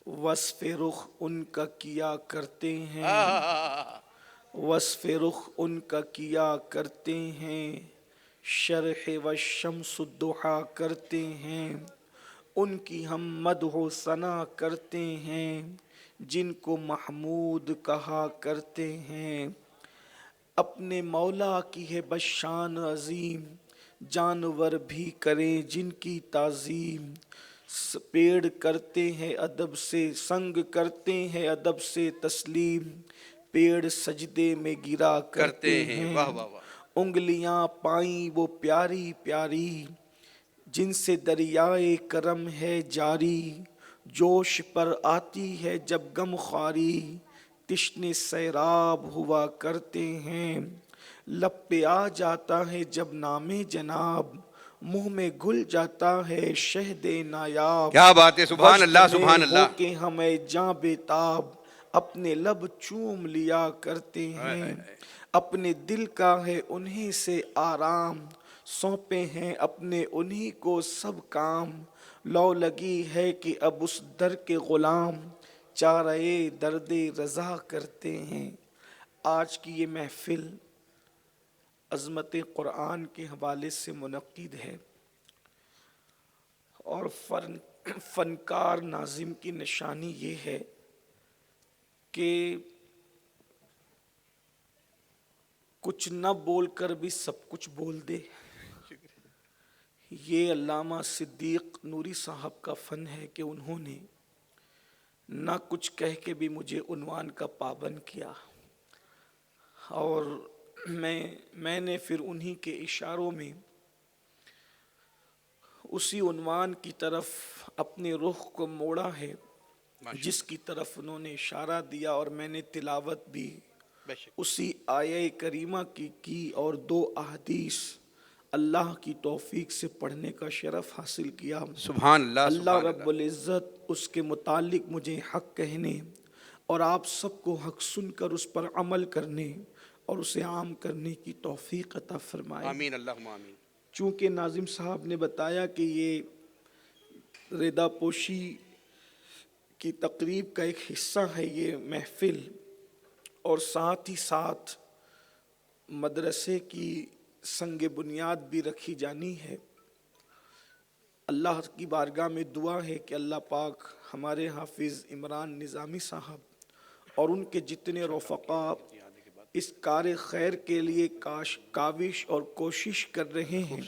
وصف رخ ان کا کیا کرتے ہیں، وصف رخ ان کا کیا کرتے ہیں، شرح و شمس الضحیٰ کرتے ہیں، ان کی ہم مدح و ثنا کرتے ہیں، جن کو محمود کہا کرتے ہیں۔ اپنے مولا کی ہے بشان عظیم، جانور بھی کریں جن کی تعظیم، پیڑ کرتے ہیں ادب سے، سنگ کرتے ہیں ادب سے تسلیم، پیڑ سجدے میں گرا کرتے ہیں، واہ واہ واہ۔ انگلیاں پائیں وہ پیاری پیاری، جن سے دریائے کرم ہے جاری، جوش پر آتی ہے جب غم خواری، تشنے سیراب ہوا کرتے ہیں، لب پہ آ جاتا ہے جب نام جناب، منہ میں گھل جاتا ہے شہد نایاب، کیا بات ہے، سبحان وجد اللہ میں سبحان ہو اللہ۔ کے ہمیں جاں بےتاب، اپنے لب چوم لیا کرتے ہیں، اپنے دل کا ہے انہیں سے آرام، سونپے ہیں اپنے انہی کو سب کام، لو لگی ہے کہ اب اس در کے غلام، چارہ درد رضا کرتے ہیں۔ آج کی یہ محفل عظمت قرآن کے حوالے سے منعقد ہے، اور فنکار ناظم کی نشانی یہ ہے کہ کچھ نہ بول کر بھی سب کچھ بول دے۔ یہ علامہ صدیق نوری صاحب کا فن ہے کہ انہوں نے نہ کچھ کہہ کے بھی مجھے عنوان کا پابند کیا، اور میں نے پھر انہی کے اشاروں میں اسی عنوان کی طرف اپنے رخ کو موڑا ہے جس کی طرف انہوں نے اشارہ دیا، اور میں نے تلاوت بھی اسی آیہ کریمہ کی اور 2 احادیث اللہ کی توفیق سے پڑھنے کا شرف حاصل کیا۔ سبحان اللہ اللہ سبحان رب اللہ۔ العزت اس کے متعلق مجھے حق کہنے اور آپ سب کو حق سن کر اس پر عمل کرنے اور اسے عام کرنے کی توفیق عطا فرمائے۔ آمین اللہم آمین۔ چونکہ ناظم صاحب نے بتایا کہ یہ ردا پوشی کی تقریب کا ایک حصہ ہے یہ محفل، اور ساتھ ہی ساتھ مدرسے کی سنگ بنیاد بھی رکھی جانی ہے، اللہ کی بارگاہ میں دعا ہے کہ اللہ پاک ہمارے حافظ عمران نظامی صاحب اور ان کے جتنے رفقا اس کار خیر کے لیے کاوش اور کوشش کر رہے ہیں،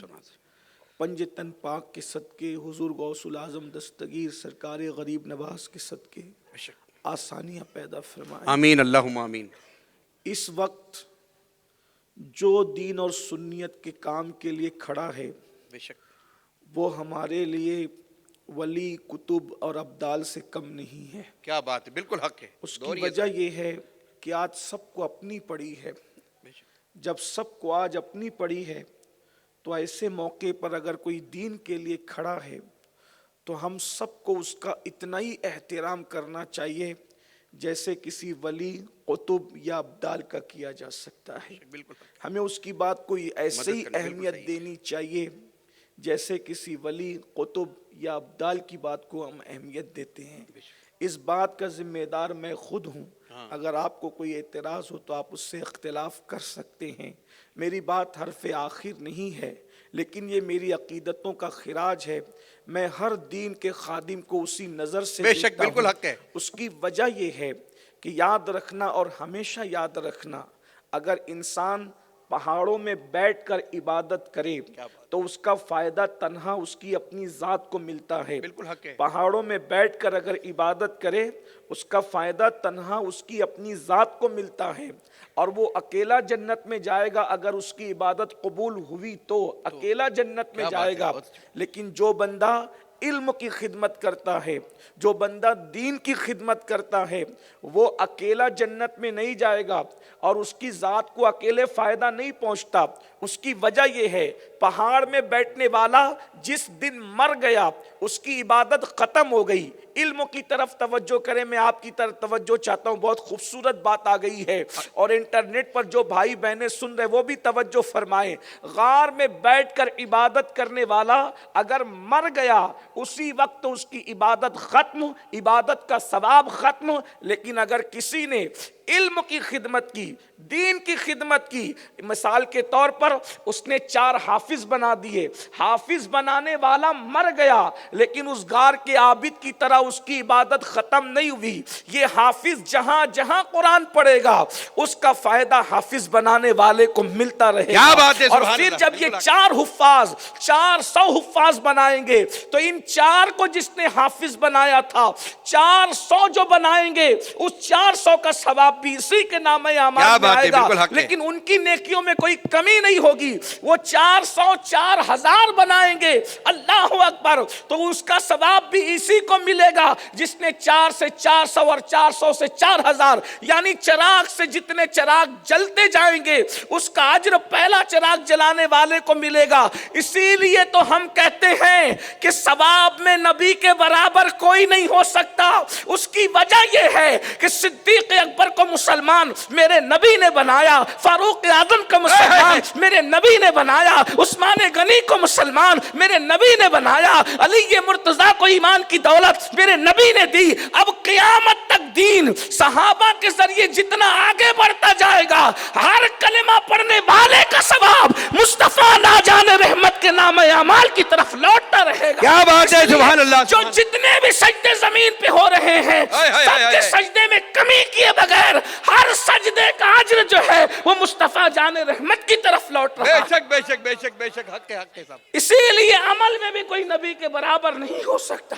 پنج تن پاک کے صدقے، حضور غوث العظم دستگیر سرکار غریب نواز کے صدقے آسانیاں پیدا فرمائیں۔ آمین اللہم آمین۔ اس وقت جو دین اور سنیت کے کام کے لیے کھڑا ہے بے شک وہ ہمارے لیے ولی، کتب اور ابدال سے کم نہیں ہے۔ کیا بات ہے، بالکل حق ہے۔ اس کی وجہ یہ ہے کہ آج سب کو اپنی پڑی ہے۔ جب سب کو آج اپنی پڑی ہے تو ایسے موقع پر اگر کوئی دین کے لیے کھڑا ہے تو ہم سب کو اس کا اتنا ہی احترام کرنا چاہیے جیسے کسی ولی، قطب یا ابدال کا کیا جا سکتا ہے۔ ہمیں اس کی بات کو ایسے ہی اہمیت دینی چاہیے جیسے کسی ولی، قطب یا ابدال کی بات کو ہم اہمیت دیتے ہیں۔ اس بات کا ذمہ دار میں خود ہوں، اگر آپ کو کوئی اعتراض ہو تو آپ اس سے اختلاف کر سکتے ہیں۔ میری بات حرف آخر نہیں ہے، لیکن یہ میری عقیدتوں کا خراج ہے۔ میں ہر دین کے خادم کو اسی نظر سے بے شک دیکھتا بالکل ہوں۔ حق ہے۔ اس کی وجہ یہ ہے کہ یاد رکھنا اور ہمیشہ یاد رکھنا، اگر انسان پہاڑوں میں بیٹھ کر عبادت کرے تو اس کا فائدہ تنہا اس کی اپنی ذات کو ملتا ہے۔ بالکل حق ہے۔ پہاڑوں میں بیٹھ کر اگر عبادت کرے اس کا فائدہ تنہا اس کی اپنی ذات کو ملتا ہے، اور وہ اکیلا جنت میں جائے گا اگر اس کی عبادت قبول ہوئی تو اکیلا جنت میں جائے گا۔ لیکن جو بندہ علم کی خدمت کرتا ہے، جو بندہ دین کی خدمت کرتا ہے، وہ اکیلا جنت میں نہیں جائے گا اور اس کی ذات کو اکیلے فائدہ نہیں پہنچتا۔ اس کی وجہ یہ ہے پہاڑ میں بیٹھنے والا جس دن مر گیا اس کی عبادت ختم ہو گئی. علم کی طرف توجہ کریں, میں آپ کی طرف توجہ چاہتا ہوں, بہت خوبصورت بات آ گئی ہے, اور انٹرنیٹ پر جو بھائی بہنیں سن رہے وہ بھی توجہ فرمائیں. غار میں بیٹھ کر عبادت کرنے والا اگر مر گیا اسی وقت اس کی عبادت ختم, عبادت کا ثواب ختم. لیکن اگر کسی نے علم کی خدمت کی, دین کی خدمت کی, مثال کے طور پر اس نے 4 حافظ بنا دیے, حافظ بنانے والا مر گیا لیکن اس غار کے عابد کی طرح اس کی عبادت ختم نہیں ہوئی. یہ حافظ جہاں جہاں قرآن پڑھے گا اس کا فائدہ حافظ بنانے والے کو ملتا رہے کیا گا. بات ہے, اور سبحان پھر اللہ, جب یہ بالکل. 4 حفاظ 400 حفاظ بنائیں گے تو ان 4 کو جس نے حافظ بنایا تھا 400 جو بنائیں گے اس 400 کا ثواب بھی اسی کے نام اعمال میں آئے گا. لیکن ان کی نیکیوں میں کوئی کمی نہیں ہوگی. وہ 400 4000 بنائیں گے, اللہ اکبر, تو اس کا ثواب بھی اسی کو ملے گا جس نے 4 سے 400 اور 400 سے 4000, یعنی چراغ سے جتنے چراغ جلتے جائیں گے اس کا اجر پہلا چراغ جلانے والے کو ملے گا. اسی لیے تو ہم کہتے ہیں کہ ثواب میں نبی کے برابر کوئی نہیں ہو سکتا. اس کی وجہ یہ ہے کہ صدیق اکبر کو مسلمان میرے نبی نے بنایا, فاروق اعظم کو مسلمان میرے نبی نے بنایا, عثمان غنی کو مسلمان میرے نبی نے بنایا, علی مرتضیٰ کو ایمان کی دولت میرے نبی نے دی. اب قیامت تک دین صحابہ کے ذریعے جتنا آگے بڑھتا جائے گا ہر کلمہ پڑھنے والے کا ثواب مصطفیٰ ناجان رحمت کے نام اعمال کی طرف لوٹتا رہے گا. کیا بات ہے, سبحان اللہ. جو جتنے بھی سجدے زمین پہ ہو رہے ہیں سب کے سجدے میں کمی کیے بغیر ہر سجدے کا اجر جو ہے وہ مصطفیٰ جان رحمت کی طرف لوٹ رہا ہے. بے شک بے شک بے شک بے شک, حق ہے, حق ہے صاحب. اسی لیے عمل میں بھی کوئی نبی کے برابر نہیں ہو سکتا.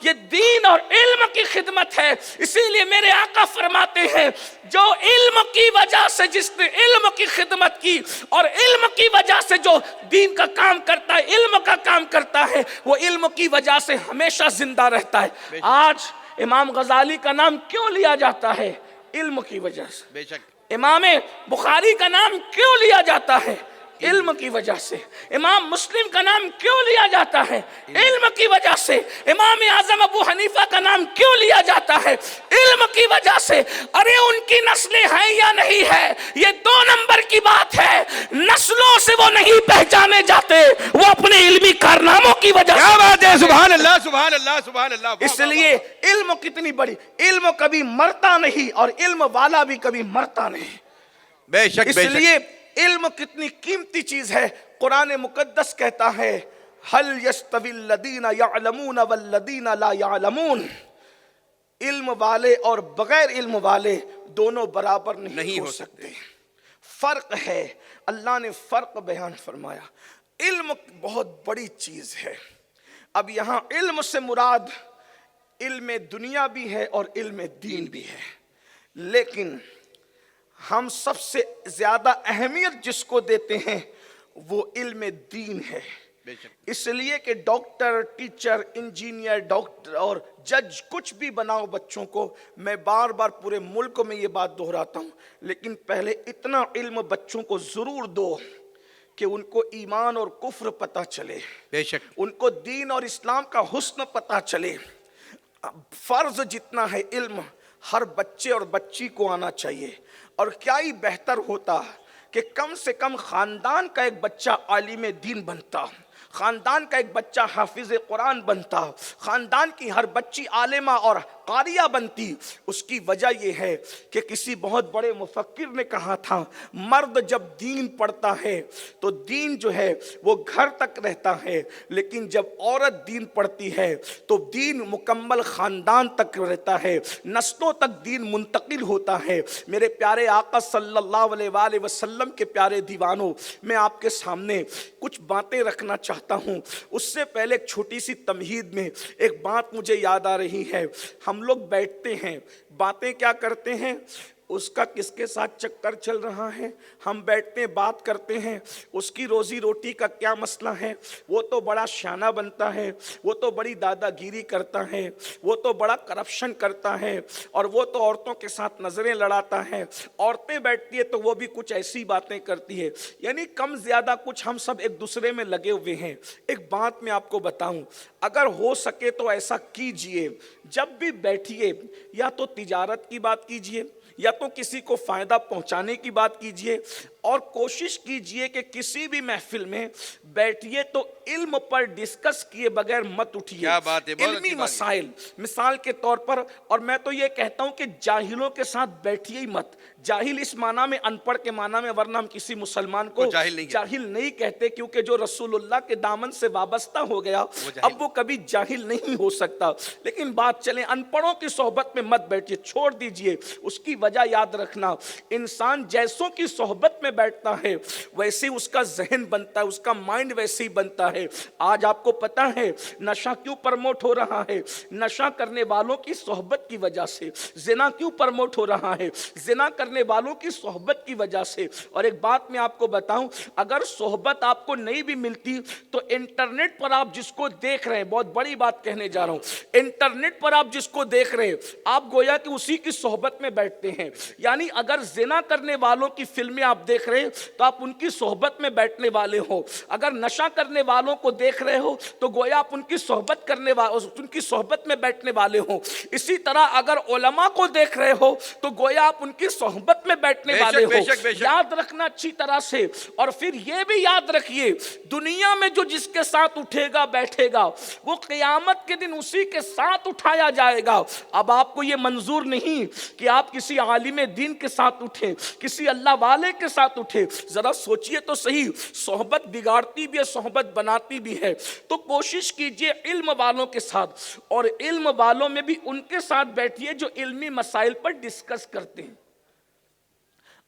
یہ دین اور علم کی خدمت ہے. اسی لیے میرے آقا فرماتے ہیں جو علم کی وجہ سے, جس نے علم کی خدمت کی اور علم کی وجہ سے جو دین کا کام کرتا ہے, علم کا کام کرتا ہے, وہ علم کی وجہ سے ہمیشہ زندہ رہتا ہے. آج امام غزالی کا نام کیوں لیا جاتا ہے؟ علم کی وجہ سے. بے شک. امام بخاری کا نام کیوں لیا جاتا ہے؟ علم کی وجہ سے. امام مسلم کا نام کیوں لیا جاتا ہے؟ علم کی وجہ سے. امام اعظم ابو حنیفہ کا نام کیوں لیا جاتا ہے؟ علم کی وجہ سے. ارے ان کی نسلیں ہیں یا نہیں ہے یہ 2 نمبر کی بات ہے. نسلوں سے وہ نہیں پہچانے جاتے, وہ اپنے علمی کارناموں کی وجہ سے. کیا بات ہے, سبحان اللہ سبحان اللہ سبحان اللہ. اس لیے علم کتنی بڑی, علم کبھی مرتا نہیں اور علم والا بھی کبھی مرتا نہیں. بے شک اس بے شک. لیے علم کتنی قیمتی چیز ہے. قرآن مقدس کہتا ہے هل يستوي الذين يعلمون والذين لا يعلمون, علم والے اور بغیر علم والے دونوں برابر نہیں ہو سکتے. فرق ہے, اللہ نے فرق بیان فرمایا. علم بہت بڑی چیز ہے. اب یہاں علم سے مراد علم دنیا بھی ہے اور علم دین بھی ہے, لیکن ہم سب سے زیادہ اہمیت جس کو دیتے ہیں وہ علم دین ہے. اس لیے کہ ڈاکٹر, ٹیچر, انجینئر, ڈاکٹر اور جج کچھ بھی بناؤ بچوں کو, میں بار بار پورے ملک میں یہ بات دہراتا ہوں, لیکن پہلے اتنا علم بچوں کو ضرور دو کہ ان کو ایمان اور کفر پتہ چلے, بے شک. ان کو دین اور اسلام کا حسن پتہ چلے. فرض جتنا ہے علم ہر بچے اور بچی کو آنا چاہیے. اور کیا ہی بہتر ہوتا کہ کم سے کم خاندان کا ایک بچہ عالم دین بنتا, خاندان کا ایک بچہ حافظ قرآن بنتا, خاندان کی ہر بچی عالمہ اور قاریہ بنتی. اس کی وجہ یہ ہے کہ کسی بہت بڑے مفکر نے کہا تھا مرد جب دین پڑھتا ہے تو دین جو ہے وہ گھر تک رہتا ہے, لیکن جب عورت دین پڑھتی ہے تو دین مکمل خاندان تک رہتا ہے, نسلوں تک دین منتقل ہوتا ہے. میرے پیارے آقا صلی اللہ علیہ وآلہ وسلم کے پیارے دیوانوں, میں آپ کے سامنے کچھ باتیں رکھنا چاہتا ہوں. اس سے پہلے ایک چھوٹی سی تمہید میں ایک بات مجھے یاد آ رہی ہے. ہم لوگ بیٹھتے ہیں, باتیں کیا کرتے ہیں, اس کا کس کے ساتھ چکر چل رہا ہے، ہم بیٹھتے ہیں بات کرتے ہیں اس کی روزی روٹی کا کیا مسئلہ ہے، وہ تو بڑا شانہ بنتا ہے، وہ تو بڑی دادا گیری کرتا ہے، وہ تو بڑا کرپشن کرتا ہے، اور وہ تو عورتوں کے ساتھ نظریں لڑاتا ہے، عورتیں بیٹھتی ہے تو وہ بھی کچھ ایسی باتیں کرتی ہے، یعنی کم زیادہ کچھ ہم سب ایک دوسرے میں لگے ہوئے ہیں۔ ایک بات میں آپ کو بتاؤں، اگر ہو سکے تو ایسا کیجئے، جب بھی بیٹھیے یا تو تجارت کی بات کیجئے یا تو کسی کو فائدہ پہنچانے کی بات کیجئے، اور کوشش کیجئے کہ کسی بھی محفل میں بیٹھیے تو علم پر ڈسکس کیے بغیر مت اٹھیے۔ کیا بات ہے، بہت علمی اچھی بات ہے۔ مسائل مثال کے طور پر، اور میں تو یہ کہتا ہوں کہ جاہلوں کے ساتھ بیٹھیے ہی مت۔ جاہل اس معنی میں ان پڑھ کے معنی میں، ورنہ ہم کسی مسلمان کو جاہل نہیں کہتے، کیونکہ جو رسول اللہ کے دامن سے وابستہ ہو گیا اب وہ کبھی جاہل نہیں ہو سکتا۔ لیکن بات چلیں ان پڑھوں کی صحبت میں مت بیٹھیے، چھوڑ دیجئے۔ اس کی وجہ یاد رکھنا، انسان جیسوں کی صحبت میں بیٹھتا ہے ویسے اس کا ذہن بنتا ہے، اس کا مائنڈ ویسے ہی بنتا ہے۔ آج آپ کو پتا ہے نشہ کیوں پرموٹ ہو رہا ہے؟ نشہ کرنے والوں کی صحبت کی وجہ سے۔ زنا کیوں پرموٹ ہو رہا ہے؟ زنا کرنے والوں کی صحبت کی وجہ سے۔ اور ایک بات میں آپ کو بتاؤں، اگر صحبت آپ کو نہیں بھی ملتی تو انٹرنیٹ پر آپ جس کو دیکھ رہے ہیں، بہت بڑی بات کہنے جا رہا ہوں، انٹرنیٹ پر آپ جس کو دیکھ رہے ہیں آپ گویا کہ اسی کی صحبت میں بیٹھتے ہیں۔ یعنی اگر زنا کرنے والوں کی فلمیں آپ دیکھ رہے ہیں تو آپ ان کی صحبت میں بیٹھنے والے ہو، اگر نشہ کرنے والوں کو دیکھ رہے ہو تو گویا آپ ان کی صحبت ان کی صحبت میں بیٹھنے والے ہو۔ اسی طرح اگر علماء کو دیکھ رہے ہو تو گویا آپ ان کی صحبت میں بیٹھنے والے ہو۔ یاد رکھنا اچھی طرح سے، اور پھر یہ بھی یاد رکھیے دنیا میں جو جس کے ساتھ اٹھے گا بیٹھے گا وہ قیامت کے دن اسی کے ساتھ اٹھایا جائے گا۔ اب آپ کو یہ منظور نہیں کہ آپ کسی عالم دین کے ساتھ اٹھیں، کسی اللہ والے کے ساتھ اٹھیں۔ ذرا سوچئے تو صحیح، صحبت بگاڑتی بھی ہے، صحبت بناتی بھی ہے۔ تو کوشش کیجئے علم والوں کے ساتھ، اور علم والوں میں بھی ان کے ساتھ بیٹھیے جو علمی مسائل پر ڈسکس کرتے ہیں۔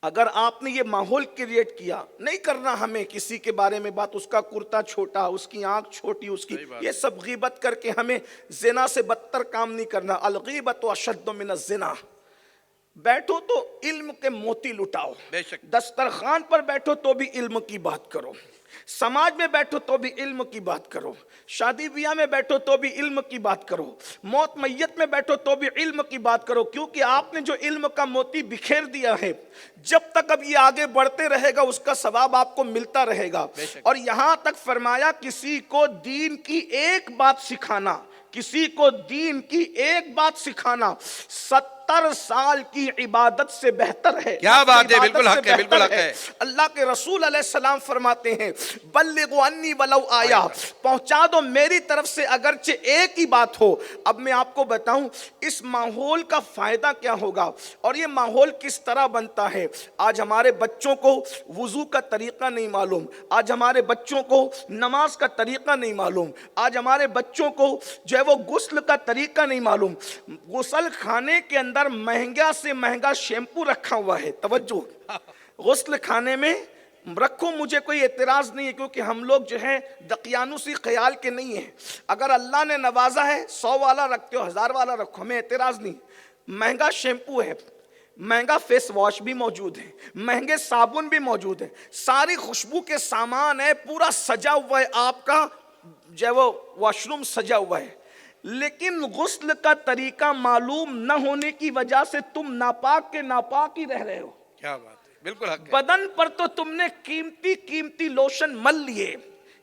اگر آپ نے یہ ماحول کریٹ کیا، نہیں کرنا ہمیں کسی کے بارے میں بات، اس کا کرتا چھوٹا، اس کی آنکھ چھوٹی، اس کی یہ سب غیبت کر کے ہمیں زنا سے بدتر کام نہیں کرنا۔ الغیبت اشد من الزنا۔ بیٹھو تو علم کے موتی لٹاؤ، دسترخوان پر بیٹھو تو بھی علم کی بات کرو، سماج میں بیٹھو تو بھی علم کی بات کرو، شادی بیاہ میں بیٹھو تو بھی علم کی بات کرو، موت میت میں بیٹھو تو بھی علم کی بات کرو، کیونکہ آپ نے جو علم کا موتی بکھیر دیا ہے جب تک اب یہ آگے بڑھتے رہے گا اس کا ثواب آپ کو ملتا رہے گا۔ اور یہاں تک فرمایا کسی کو دین کی ایک بات سکھانا، کسی کو دین کی ایک بات سکھانا 70 سال کی عبادت سے بہتر ہے۔ کیا بات ہے، بالکل حق ہے، بالکل حق ہے۔ اللہ کے رسول علیہ السلام فرماتے ہیں بلغوا انی ولو آیا، پہنچا دو میری طرف سے اگرچہ ایک ہی بات ہو۔ اب میں آپ کو بتاؤں اس ماحول کا فائدہ کیا ہوگا اور یہ ماحول کس طرح بنتا ہے۔ آج ہمارے بچوں کو وضو کا طریقہ نہیں معلوم، آج ہمارے بچوں کو نماز کا طریقہ نہیں معلوم، آج ہمارے بچوں کو جو ہے وہ غسل کا طریقہ نہیں معلوم۔ غسل خانے کے اندر مہنگا سے مہنگا شیمپو رکھا ہوا ہے، توجہ، غسل خانے میں رکھو، مجھے کوئی اعتراض نہیں ہے، کیونکہ ہم لوگ جو ہے دقیانوسی خیال کے نہیں ہیں۔ اگر اللہ نے نوازا ہے 100 والا رکھتے ہو، 1000 والا رکھو، ہمیں اعتراض نہیں۔ مہنگا شیمپو ہے، مہنگا فیس واش بھی موجود ہے، مہنگے صابن بھی موجود ہے، ساری خوشبو کے سامان ہے، پورا سجا ہوا ہے، آپ کا جو ہے وہ واش روم سجا ہوا ہے، لیکن غسل کا طریقہ معلوم نہ ہونے کی وجہ سے تم ناپاک کے ناپاک ہی رہ رہے ہو۔ کیا بات ہے، بالکل حق ہے۔ بدن پر تو تم نے قیمتی لوشن مل لیے،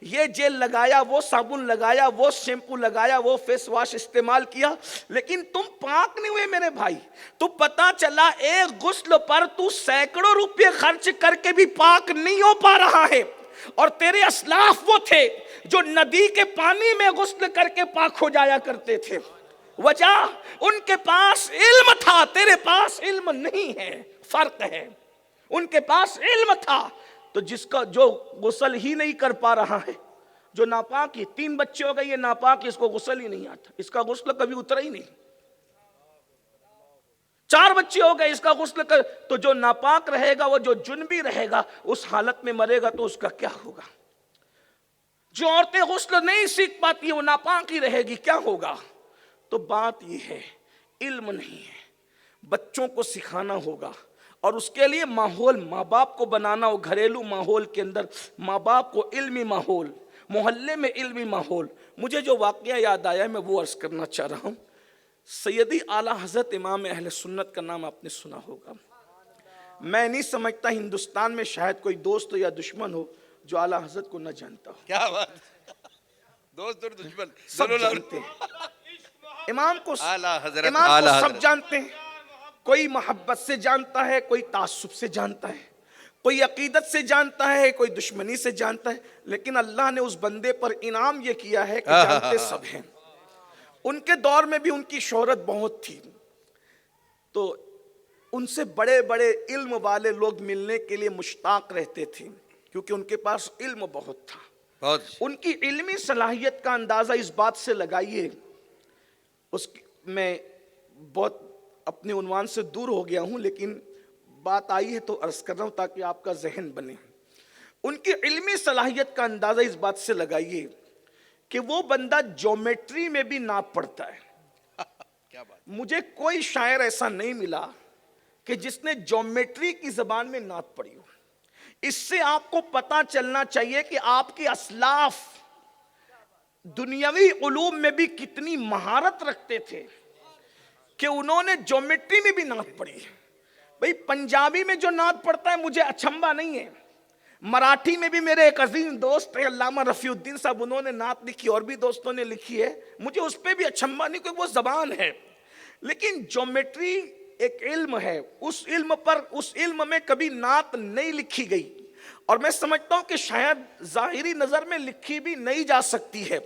یہ جیل لگایا، وہ صابن لگایا، وہ شیمپو لگایا، وہ فیس واش استعمال کیا، لیکن تم پاک نہیں ہوئے میرے بھائی۔ تو پتا چلا ایک غسل پر تو سینکڑوں روپے خرچ کر کے بھی پاک نہیں ہو پا رہا ہے، اور تیرے اسلاف وہ تھے جو ندی کے پانی میں غسل کر کے پاک ہو جایا کرتے تھے۔ وجہ ان کے پاس علم تھا، تیرے پاس علم نہیں ہے، فرق ہے۔ ان کے پاس علم تھا، تو جس کا جو غسل ہی نہیں کر پا رہا ہے، جو ناپاک ہی، 3 بچے ہو گئے یہ ناپاک، اس کو غسل ہی نہیں آتا، اس کا غسل کبھی اترا ہی نہیں۔ 4 بچے ہو گئے، اس کا غسل کر، تو جو ناپاک رہے گا، وہ جو جنبی رہے گا اس حالت میں مرے گا تو اس کا کیا ہوگا؟ جو عورتیں غسل نہیں سیکھ پاتی ہیں وہ ناپاک ہی رہے گی، کیا ہوگا؟ تو بات یہ ہے علم نہیں ہے، بچوں کو سکھانا ہوگا، اور اس کے لیے ماحول ماں باپ کو بنانا ہو، گھریلو ماحول کے اندر ماں باپ کو علمی ماحول، محلے میں علمی ماحول۔ مجھے جو واقعہ یاد آیا میں وہ عرض کرنا چاہ رہا ہوں۔ سیدی اعلیٰ حضرت امام اہل سنت کا نام آپ نے سنا ہوگا۔ میں نہیں سمجھتا ہندوستان میں شاید کوئی دوست یا دشمن ہو جو اعلیٰ حضرت کو نہ جانتا ہو۔ کیا بات، دوست اور دشمن سب دونوں جانتے ہیں امام کو، اعلیٰ حضرت، امام کو اعلیٰ سب حضرت۔ جانتے ہیں۔ کوئی محبت سے جانتا ہے، کوئی تعصب سے جانتا ہے، کوئی عقیدت سے جانتا ہے، کوئی دشمنی سے جانتا ہے، لیکن اللہ نے اس بندے پر انعام یہ کیا ہے کہ جانتے سب ہیں۔ ان کے دور میں بھی ان کی شہرت بہت تھی، تو ان سے بڑے بڑے علم والے لوگ ملنے کے لیے مشتاق رہتے تھے، کیونکہ ان کے پاس علم بہت تھا۔ بہت ان کی علمی صلاحیت کا اندازہ اس بات سے لگائیے، میں بہت اپنے عنوان سے دور ہو گیا ہوں، لیکن بات آئی ہے تو عرض کر رہا ہوں تاکہ آپ کا ذہن بنے۔ ان کی علمی صلاحیت کا اندازہ اس بات سے لگائیے کہ وہ بندہ جیومیٹری میں بھی ناپ پڑتا ہے۔ کیا بات، مجھے کوئی شاعر ایسا نہیں ملا کہ جس نے جیومیٹری کی زبان میں نعت پڑھی ہو۔ اس سے آپ کو پتا چلنا چاہیے کہ آپ کے اسلاف دنیاوی علوم میں بھی کتنی مہارت رکھتے تھے کہ انہوں نے جیومیٹری میں بھی نعت پڑھی ہے۔ بھئی پنجابی میں جو نعت پڑھتا ہے مجھے اچھمبا نہیں ہے، مراٹھی میں بھی میرے ایک عظیم دوست ہے علامہ رفیع الدین صاحب، انہوں نے نعت لکھی، اور بھی دوستوں نے لکھی ہے، مجھے اس پہ بھی اچھمبا نہیں کیونکہ وہ زبان ہے۔ لیکن جیومیٹری ایک علم ہے، اس علم میں کبھی نعت نہیں لکھی گئی، اور میں سمجھتا ہوں کہ شاید ظاہری نظر میں لکھی بھی نہیں جا سکتی ہے،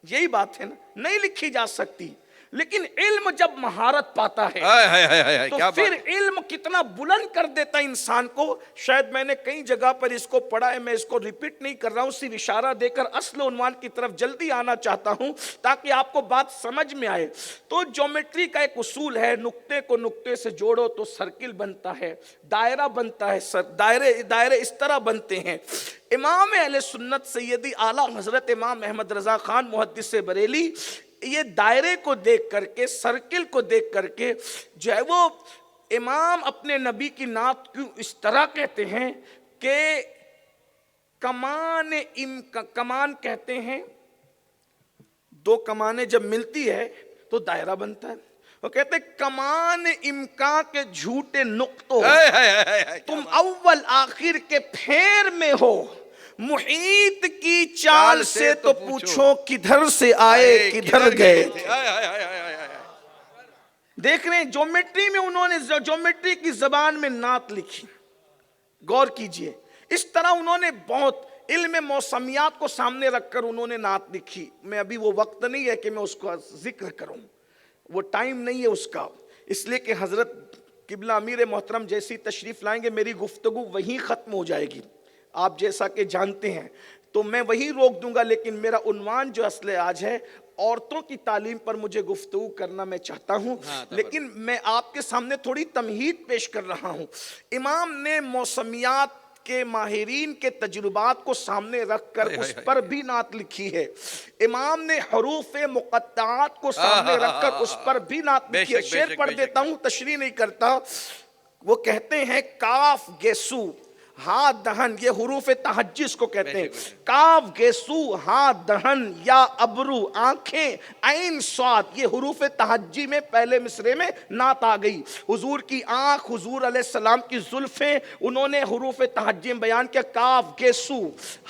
یہی بات ہے نا، نہیں لکھی جا سکتی، لیکن علم جب مہارت پاتا ہے تو پھر علم کتنا بلند کر دیتا ہے انسان کو۔ شاید میں نے کئی جگہ پر اس کو پڑھا ہے، میں اس کو ریپیٹ نہیں کر رہا ہوں، صرف اشارہ دے کر اصل عنوان کی طرف جلدی آنا چاہتا ہوں تاکہ آپ کو بات سمجھ میں آئے۔ تو جیومیٹری کا ایک اصول ہے، نقطے کو نقطے سے جوڑو تو سرکل بنتا ہے، دائرہ بنتا ہے، دائرے اس طرح بنتے ہیں۔ امام اہل سنت سیدی اعلیٰ حضرت امام احمد رضا خان محدث بریلی یہ دائرے کو دیکھ کر کے، سرکل کو دیکھ کر کے جو ہے وہ امام اپنے نبی کی نعت کیوں اس طرح کہتے ہیں کہ کمان کہتے ہیں، دو کمانیں جب ملتی ہے تو دائرہ بنتا ہے۔ وہ کہتے ہیں کمان امکان کے جھوٹے نقطوں، تم اول آخر کے پھیر میں ہو، محیط کی چال سے تو پوچھو کدھر سے آئے کدھر گئے۔ دیکھ رہے ہیں جیومیٹری میں انہوں نے جیومیٹری کی زبان میں نعت لکھی، غور کیجئے۔ اس طرح انہوں نے بہت علم موسمیات کو سامنے رکھ کر انہوں نے نعت لکھی۔ میں ابھی وہ وقت نہیں ہے کہ میں اس کا ذکر کروں، وہ ٹائم نہیں ہے اس کا، اس لیے کہ حضرت قبلہ امیر محترم جیسی تشریف لائیں گے میری گفتگو وہیں ختم ہو جائے گی، آپ جیسا کہ جانتے ہیں، تو میں وہی روک دوں گا۔ لیکن میرا عنوان جو اصل آج ہے، عورتوں کی تعلیم پر مجھے گفتگو کرنا میں چاہتا ہوں، لیکن میں آپ کے سامنے تھوڑی تمہید پیش کر رہا ہوں۔ امام نے موسمیات کے ماہرین کے تجربات کو سامنے رکھ کر اس پر بھی نعت لکھی ہے۔ امام نے حروف مقطعات کو سامنے رکھ کر اس پر بھی نعت لکھی ہے۔ شعر پڑھ دیتا ہوں، تشریح نہیں کرتا۔ وہ کہتے ہیں کاف گیسو ہاں دہن، یہ حروف تہجی اس کو کہتے ہیں، کاف گیسو ہاں دہن یا ابرو آنکھیں عین صاد، یہ حروف تہجی میں پہلے مصرے میں نعت آ گئی۔ حضور کی آنکھ، حضور علیہ السلام کی زلفیں، انہوں نے حروف تہجی میں بیان کیا، کاف گیسو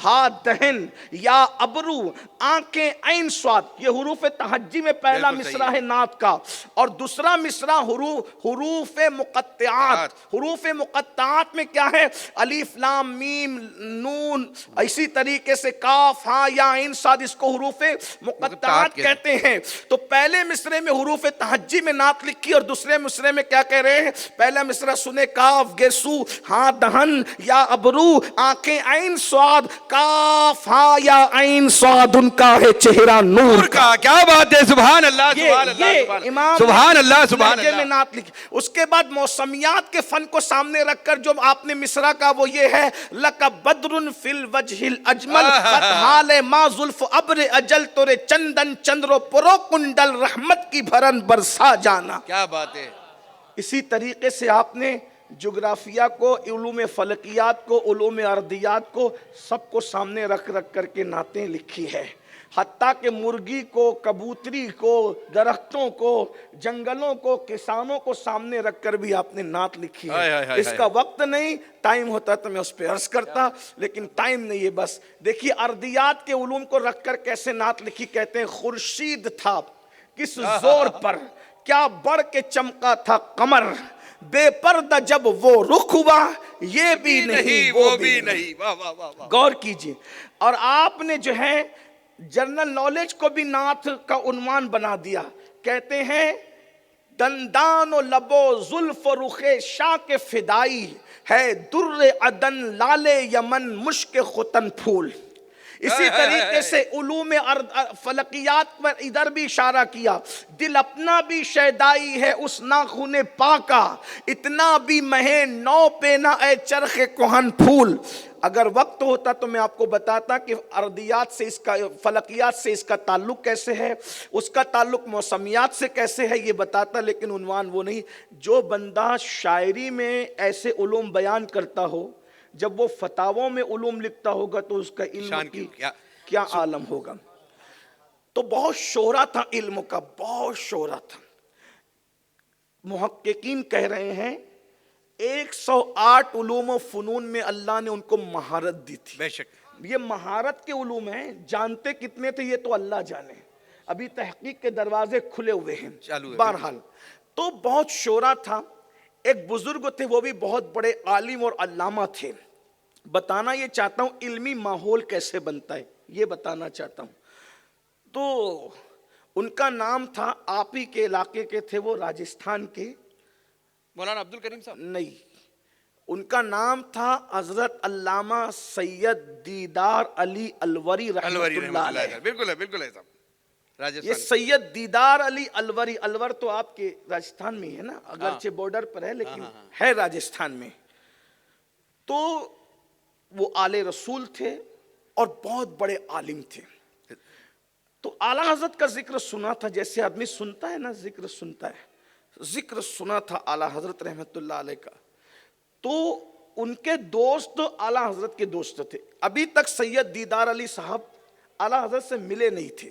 ہاں دہن یا ابرو آنکھیں عین صاد، یہ حروف تہجی میں پہلا مصرع ہے نعت کا۔ اور دوسرا مصرع حروف مقطعات، حروف مقطعات میں کیا ہے، الف لام میم نون، اسی طریقے سے کاف ہاں یا عین صاد، اس کو حروف مقطعات کہتے ہیں۔ تو پہلے مصرے میں حروف تہجی میں نعت لکھی، اور دوسرے مصرے میں کیا کہہ رہے ہیں، پہلا مصرع سنے، کاف گیسو ہاں دہن یا ابرو آنکھیں عین صاد، کاف ہاں یا عین صاد، ان کا ہے چہرہ نور کا۔ کیا بات ہے، سبحان اللہ سبحان اللہ سبحان اللہ سبحان اللہ، میں نعت لکھی۔ اس کے بعد موسمیات کے فن کو سامنے رکھ کر جو آپ نے مصرع کا وہ یہ ہے، لَكَ بَدْرٌ فِي الْوَجْهِ الْأَجْمَلِ قَدْ حَالِ مَا ظُلْفُ ابر اجل تورے چندن چندرو پرو کنڈل رحمت کی بھرن برسا جانا۔ کیا بات ہے، اسی طریقے سے آپ نے جغرافیہ کو، علوم فلکیات کو، علوم ارضیات کو، سب کو سامنے رکھ رکھ کر کے نعتیں لکھی ہے. حتیٰ کہ مرغی کو، کبوتری کو، درختوں کو، جنگلوں کو، کسانوں کو سامنے رکھ کر بھی آپ نے نعت لکھی ہے. اس کا وقت نہیں، ٹائم ہوتا تو میں اس پہ عرض کرتا، لیکن ٹائم نہیں ہے. بس دیکھیے ارضیات کے علوم کو رکھ کر کیسے نعت لکھی. کہتے ہیں خورشید تھا کس زور پر، کیا بڑھ کے چمکا تھا قمر، بے پردہ جب وہ رخ ہوا، یہ بھی نہیں وہ بھی نہیں. غور کیجئے. اور آپ نے جو ہے جنرل نالج کو بھی نعت کا عنوان بنا دیا. کہتے ہیں دندان و لب و زلف و رخ شاہ کے فدائی ہے، در عدن لال یمن مشک ختن پھول. اسی طریقے سے علوم فلکیات پر ادھر بھی اشارہ کیا. دل اپنا بھی شیدائی ہے اس ناخن پاکا، اتنا بھی مہے نو پہ نہ اے چرخ کہن پھول. اگر وقت ہوتا تو میں آپ کو بتاتا کہ ارضیات سے اس کا، فلکیات سے اس کا تعلق کیسے ہے، اس کا تعلق موسمیات سے کیسے ہے، یہ بتاتا، لیکن عنوان وہ نہیں. جو بندہ شاعری میں ایسے علوم بیان کرتا ہو، جب وہ فتاووں میں علوم لکھتا ہوگا تو اس کا علم کی کیا عالم ہوگا. تو بہت شہرا تھا علم کا، بہت شہرا تھا. محققین کہہ رہے ہیں 108 علوم و فنون میں اللہ نے ان کو مہارت دی تھی. بے شک یہ مہارت کے علوم ہیں، جانتے کتنے تھے یہ تو اللہ جانے. ابھی تحقیق کے دروازے کھلے ہوئے ہیں. بہرحال تو بہت شہرا تھا. ایک بزرگ تھے، وہ بھی بہت بڑے عالم اور علامہ تھے. بتانا یہ چاہتا ہوں علمی ماحول کیسے بنتا ہے، یہ بتانا چاہتا ہوں. تو ان کا نام تھا، آپ ہی کے علاقے کے تھے وہ، راجستھان کے. مولانا عبد الکریم صاحب نہیں، ان کا نام تھا حضرت علامہ سید دیدار علی الوری رحمۃ اللہ علیہ. بالکل ہے، بالکل ہے صاحب. یہ سید دیدار علی الوری، الور تو آپ کے راجستھان میں ہے نا، اگرچہ بارڈر پر ہے لیکن ہے راجستھان میں. تو وہ آل رسول تھے اور بہت بڑے عالم تھے. تو اعلیٰ حضرت کا ذکر سنا تھا، جیسے آدمی سنتا ہے نا، ذکر سنتا ہے، ذکر سنا تھا اعلیٰ حضرت رحمت اللہ علیہ کا. تو ان کے دوست اعلیٰ حضرت کے دوست تھے. ابھی تک سید دیدار علی صاحب اعلیٰ حضرت سے ملے نہیں تھے.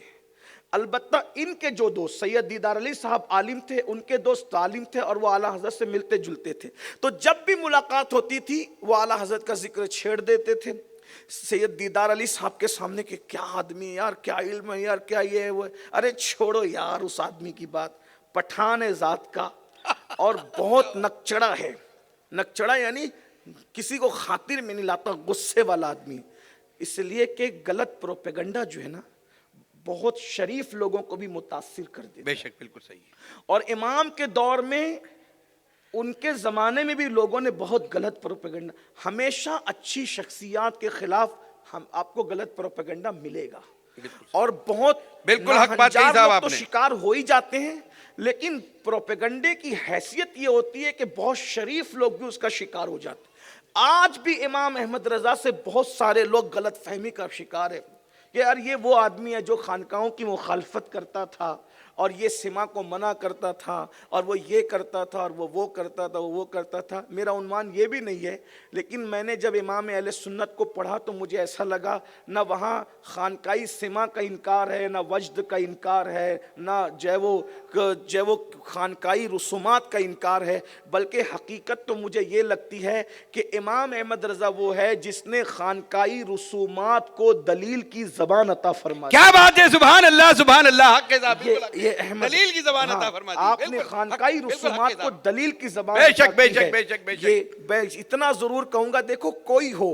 البتہ ان کے جو دوست سید دیدار علی صاحب عالم تھے، ان کے دوست عالم تھے اور وہ اعلیٰ حضرت سے ملتے جلتے تھے. تو جب بھی ملاقات ہوتی تھی وہ اعلیٰ حضرت کا ذکر چھیڑ دیتے تھے سید دیدار علی صاحب کے سامنے کہ کیا آدمی ہے یار، کیا علم ہے یار، کیا یہ ہے وہ. ارے چھوڑو یار اس آدمی کی بات، پٹھان ہے ذات کا اور بہت نکچڑا ہے. نکچڑا یعنی کسی کو خاطر میں نہیں لاتا، غصے والا آدمی. اس لیے کہ غلط پروپیگنڈا جو ہے نا بہت شریف لوگوں کو بھی متاثر کر دیتا. بے شک بالکل صحیح. اور امام کے دور میں، ان کے زمانے میں بھی لوگوں نے بہت غلط پروپیگنڈا. ہمیشہ اچھی شخصیات کے خلاف ہم آپ کو غلط پروپیگنڈا ملے گا، اور بہت بالکل حق بات کہی صاحب آپ تو نے. شکار ہو ہی جاتے ہیں، لیکن پروپیگنڈے کی حیثیت یہ ہوتی ہے کہ بہت شریف لوگ بھی اس کا شکار ہو جاتے ہیں. آج بھی امام احمد رضا سے بہت سارے لوگ غلط فہمی کا شکار ہے کہ یار یہ وہ آدمی ہے جو خانقاہوں کی مخالفت کرتا تھا اور یہ سما کو منع کرتا تھا اور وہ یہ کرتا تھا اور وہ کرتا تھا، وہ کرتا تھا. میرا عنوان یہ بھی نہیں ہے، لیکن میں نے جب امام اہل سنت کو پڑھا تو مجھے ایسا لگا نہ وہاں خانقاہی سما کا انکار ہے، نہ وجد کا انکار ہے، نہ جو خانقاہی رسومات کا انکار ہے، بلکہ حقیقت تو مجھے یہ لگتی ہے کہ امام احمد رضا وہ ہے جس نے خانقاہی رسومات کو دلیل کی زبان عطا فرما. کیا بات ہے، سبحان اللہ سبحان اللہ. حق کے صاحب دلیل کی زبان عطا فرما دی. آپ نے خانقاہی رسومات کو دلیل کی زبان بے شک بے شک بے شک بے شک. یہ اتنا ضرور کہوں گا، دیکھو کوئی ہو،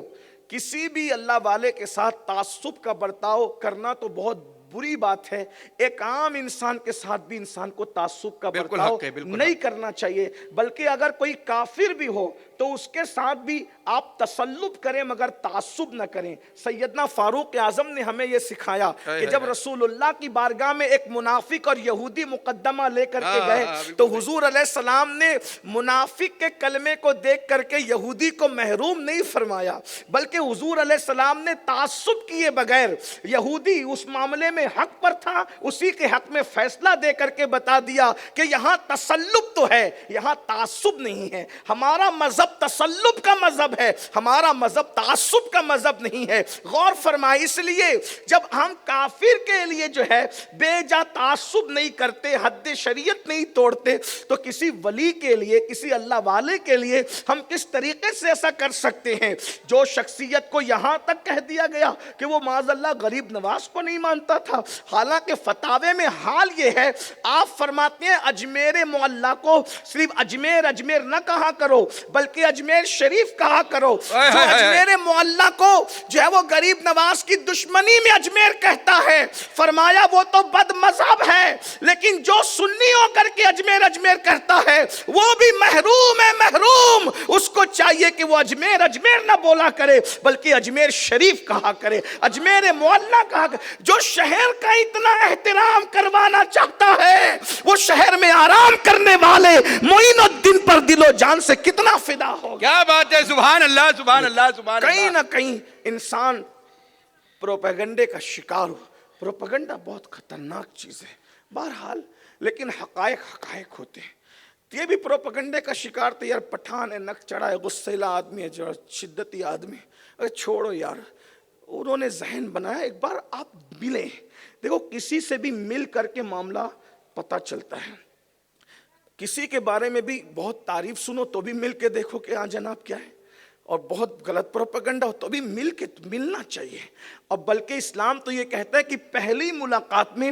کسی بھی اللہ والے کے ساتھ تعصب کا برتاؤ کرنا تو بہت بری بات ہے. ایک عام انسان کے ساتھ بھی انسان کو تعصب کا برتاؤ نہیں کرنا چاہیے، بلکہ اگر کوئی کافر بھی ہو تو اس کے ساتھ بھی آپ تسلط کریں مگر تعصب نہ کریں. سیدنا فاروق اعظم نے ہمیں یہ سکھایا کہ جب رسول اللہ کی بارگاہ میں ایک منافق اور یہودی مقدمہ لے کر کے گئے تو حضور علیہ السلام نے منافق کے کلمے کو دیکھ کر کے یہودی کو محروم نہیں فرمایا، بلکہ حضور علیہ السلام نے تعصب کیے بغیر یہودی اس معاملے میں اپنے حق پر تھا اسی کے حق میں فیصلہ دے کر کے بتا دیا کہ یہاں تسلط تو ہے، یہاں تعصب نہیں ہے. ہمارا مذہب تسلط کا مذہب ہے، ہمارا مذہب تعصب کا مذہب نہیں ہے. غور فرمائے، اس لیے جب ہم کافر کے لیے جو ہے بے جا تعصب نہیں کرتے، حد شریعت نہیں توڑتے، تو کسی ولی کے لیے، کسی اللہ والے کے لیے ہم کس طریقے سے ایسا کر سکتے ہیں؟ جو شخصیت کو یہاں تک کہہ دیا گیا کہ وہ معاذ اللہ غریب نواز کو نہیں مانتا تھا، حالانکہ فتاوے میں حال یہ ہے، آپ فرماتے ہیں اجمیر معلیٰ کو صرف اجمیر اجمیر نہ کہا کرو بلکہ اجمیر شریف کہا کرو. جو اجمیر معلیٰ کو جو ہے وہ غریب نواز کی دشمنی میں اجمیر کہتا ہے، فرمایا وہ تو بد مذہب ہے، لیکن جو سنی ہو کر کے اجمیر اجمیر کہتا ہے وہ بھی محروم ہے، محروم. اس کو چاہیے کہ وہ اجمیر اجمیر نہ بولا کرے بلکہ اجمیر شریف کہا کرے، اجمیر معلیٰ کہا کرے. جو شہر کا اتنا احترام کروانا چاہتا ہے وہ شہر میں آرام کرنے والے معین الدین پر دل و جان سے کتنا فدا ہوگا. کیا بات ہے، سبحان اللہ سبحان اللہ سبحان اللہ. کہیں نہ کہیں انسان پروپیگنڈے کا شکار ہو. پروپیگنڈا بہت خطرناک چیز ہے بہرحال، لیکن حقائق حقائق ہوتے ہیں. یہ بھی پروپیگنڈے کا شکار تھے. یار پٹھان ہے، نک چڑھا ہے، غصیلا آدمی ہے، جو شدتی آدمی ہے. ارے چھوڑو یار، انہوں نے ذہن بنایا. ایک بار آپ ملیں، دیکھو کسی سے بھی مل کر کے معاملہ پتہ چلتا ہے. کسی کے بارے میں بھی بہت تعریف سنو تو بھی مل کے دیکھو کہ ہاں جناب کیا ہے، اور بہت غلط پروپیگنڈا ہو تو بھی ملنا چاہیے. اور بلکہ اسلام تو یہ کہتا ہے کہ پہلی ملاقات میں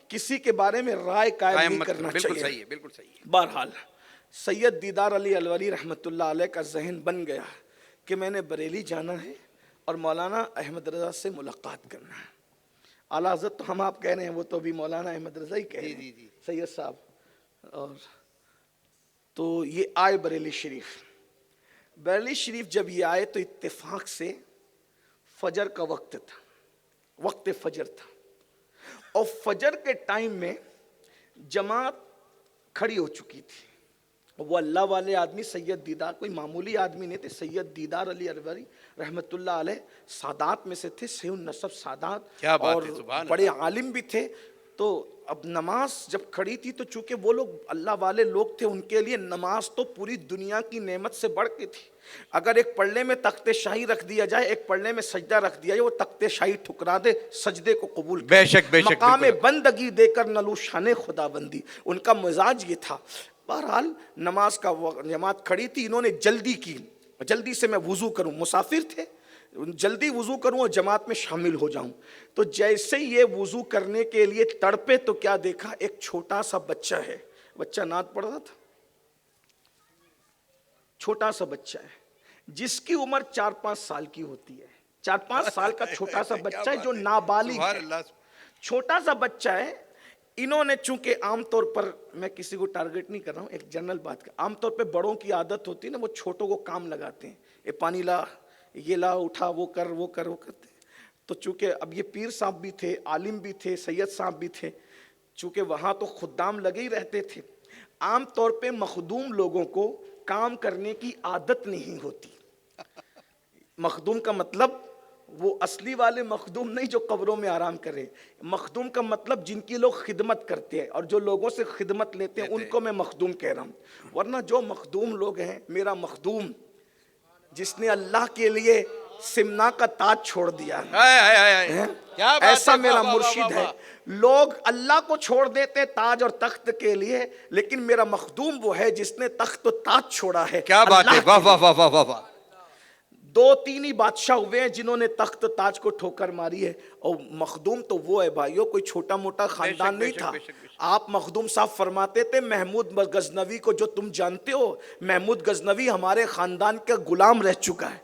کسی کے بارے میں رائے قائم نہیں کرنا چاہیے. بالکل صحیح ہے، بالکل صحیح ہے. بہرحال سید دیدار علی الوری رحمۃ اللہ علیہ کا ذہن بن گیا کہ میں نے بریلی جانا ہے اور مولانا احمد رضا سے ملاقات کرنا ہے. اعلیٰ حضرت تو ہم آپ کہہ رہے ہیں، وہ تو بھی مولانا احمد رضا ہی کہہ رہے ہیں، سید صاحب. اور تو یہ آئے بریلی شریف. بریلی شریف جب یہ آئے تو اتفاق سے فجر کا وقت تھا، وقت فجر تھا، اور فجر کے ٹائم میں جماعت کھڑی ہو چکی تھی. وہ اللہ والے آدمی سید دیدار کوئی معمولی آدمی نہیں تھے. سید دیدار علی الوری رحمت اللہ علیہ سادات میں سے تھے، سیہ النسب سادات، اور بڑے عالم بھی تھے. تو اب نماز جب کھڑی تھی تو چونکہ وہ لوگ اللہ والے لوگ تھے، ان کے لیے نماز تو پوری دنیا کی نعمت سے بڑھ کے تھی. اگر ایک پلڑے میں تخت شاہی رکھ دیا جائے، ایک پلڑے میں سجدہ رکھ دیا جائے، وہ تخت شاہی ٹھکرا دے، سجدے کو قبول کرے. بے شک بے شک. مقام بندگی دے کر نلو شان خدا بندی، ان کا مزاج یہ تھا. بہرحال نماز کا جماعت کھڑی تھی، انہوں نے جلدی کی، جلدی سے میں وضو کروں، مسافر تھے، جلدی وضو کروں اور جماعت میں شامل ہو جاؤں. تو جیسے یہ وضو کرنے کے لیے تڑپے تو کیا دیکھا، ایک چھوٹا سا بچہ ہے، بچہ نعت پڑھ رہا تھا، چھوٹا سا بچہ ہے جس کی عمر 4-5 سال کی ہوتی ہے. 4-5 سال کا چھوٹا سا بچہ ہے جو نابالغ ہے، چھوٹا سا بچہ ہے. انہوں نے چونکہ عام طور پر، میں کسی کو ٹارگٹ نہیں کر رہا ہوں، ایک جنرل بات کر، عام طور پہ بڑوں کی عادت ہوتی ہے نا، وہ چھوٹوں کو کام لگاتے ہیں، یہ پانی لا، یہ لا، اٹھا، وہ کر وہ کرتے. تو چونکہ اب یہ پیر صاحب بھی تھے، عالم بھی تھے، سید صاحب بھی تھے، چونکہ وہاں تو خدام لگے ہی رہتے تھے. عام طور پہ مخدوم لوگوں کو کام کرنے کی عادت نہیں ہوتی. مخدوم کا مطلب وہ اصلی والے مخدوم نہیں جو قبروں میں آرام کرے. مخدوم کا مطلب جن کی لوگ خدمت کرتے ہیں اور جو لوگوں سے خدمت لیتے ہیں ان کو میں مخدوم کہہ رہا ہوں. ورنہ جو مخدوم لوگ ہیں، میرا مخدوم جس نے اللہ کے لیے سمنا کا تاج چھوڑ دیا، ایسا میرا مرشد ہے. لوگ اللہ کو چھوڑ دیتے تاج اور تخت کے لیے، لیکن میرا مخدوم وہ ہے جس نے تخت و تاج چھوڑا ہے. کیا بات ہے، واہ واہ واہ واہ واہ. 2-3 ہی بادشاہ ہوئے ہیں جنہوں نے تخت تاج کو ٹھوکر ماری ہے، اور مخدوم تو وہ ہے بھائیو، کوئی چھوٹا موٹا خاندان نہیں تھا. آپ مخدوم صاحب فرماتے تھے محمود غزنوی کو جو تم جانتے ہو، محمود غزنوی ہمارے خاندان کا غلام رہ چکا ہے.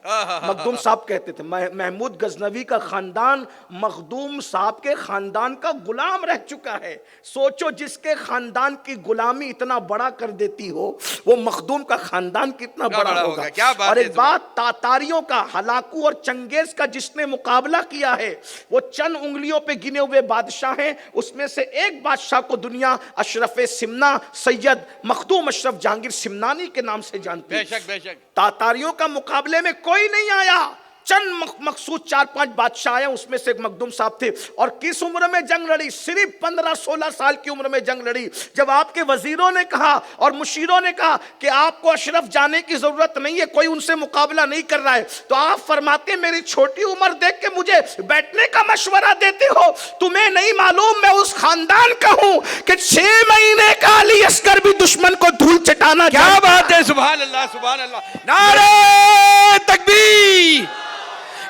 مخدوم صاحب کہتے تھے محمود غزنوی کا خاندان مخدوم صاحب کے خاندان کا غلام رہ چکا ہے. سوچو جس کے خاندان کی غلامی اتنا بڑا کر دیتی ہو، وہ مخدوم کا خاندان کتنا بڑا ہوگا. اور ایک بات، تاتاریوں کا، ہلاکو اور چنگیز کا جس نے مقابلہ کیا ہے، وہ چند انگلیوں پہ گنے ہوئے بادشاہ ہیں. اس میں سے ایک بادشاہ کو دنیا اشرف سمنا، سید مخدوم اشرف جہانگیر سمنانی کے نام سے جانتی ہے. بے شک بے شک. تاتاریوں کا مقابلے میں کوئی نہیں آیا. چند مخصوص 4-5 بادشاہ آئے, اس میں سے ایک مخدوم صاحب تھے, اور کس عمر میں جنگ لڑی؟ صرف 15-16 سال کی عمر میں جنگ لڑی. جب آپ کے وزیروں نے کہا اور مشیروں نے کہا کہ آپ کو اشرف جانے کی ضرورت نہیں ہے, کوئی ان سے مقابلہ نہیں کر رہا ہے, تو آپ فرماتے میری چھوٹی عمر دیکھ کے مجھے بیٹھنے کا مشورہ دیتے ہو. تمہیں نہیں معلوم میں اس خاندان کا ہوں کہ 6 مہینے کا علی عسکر بھی دشمن کو دھول چٹانا. کیا بات ہے, سبحان اللہ سبحان اللہ. نعرہ تکبیر,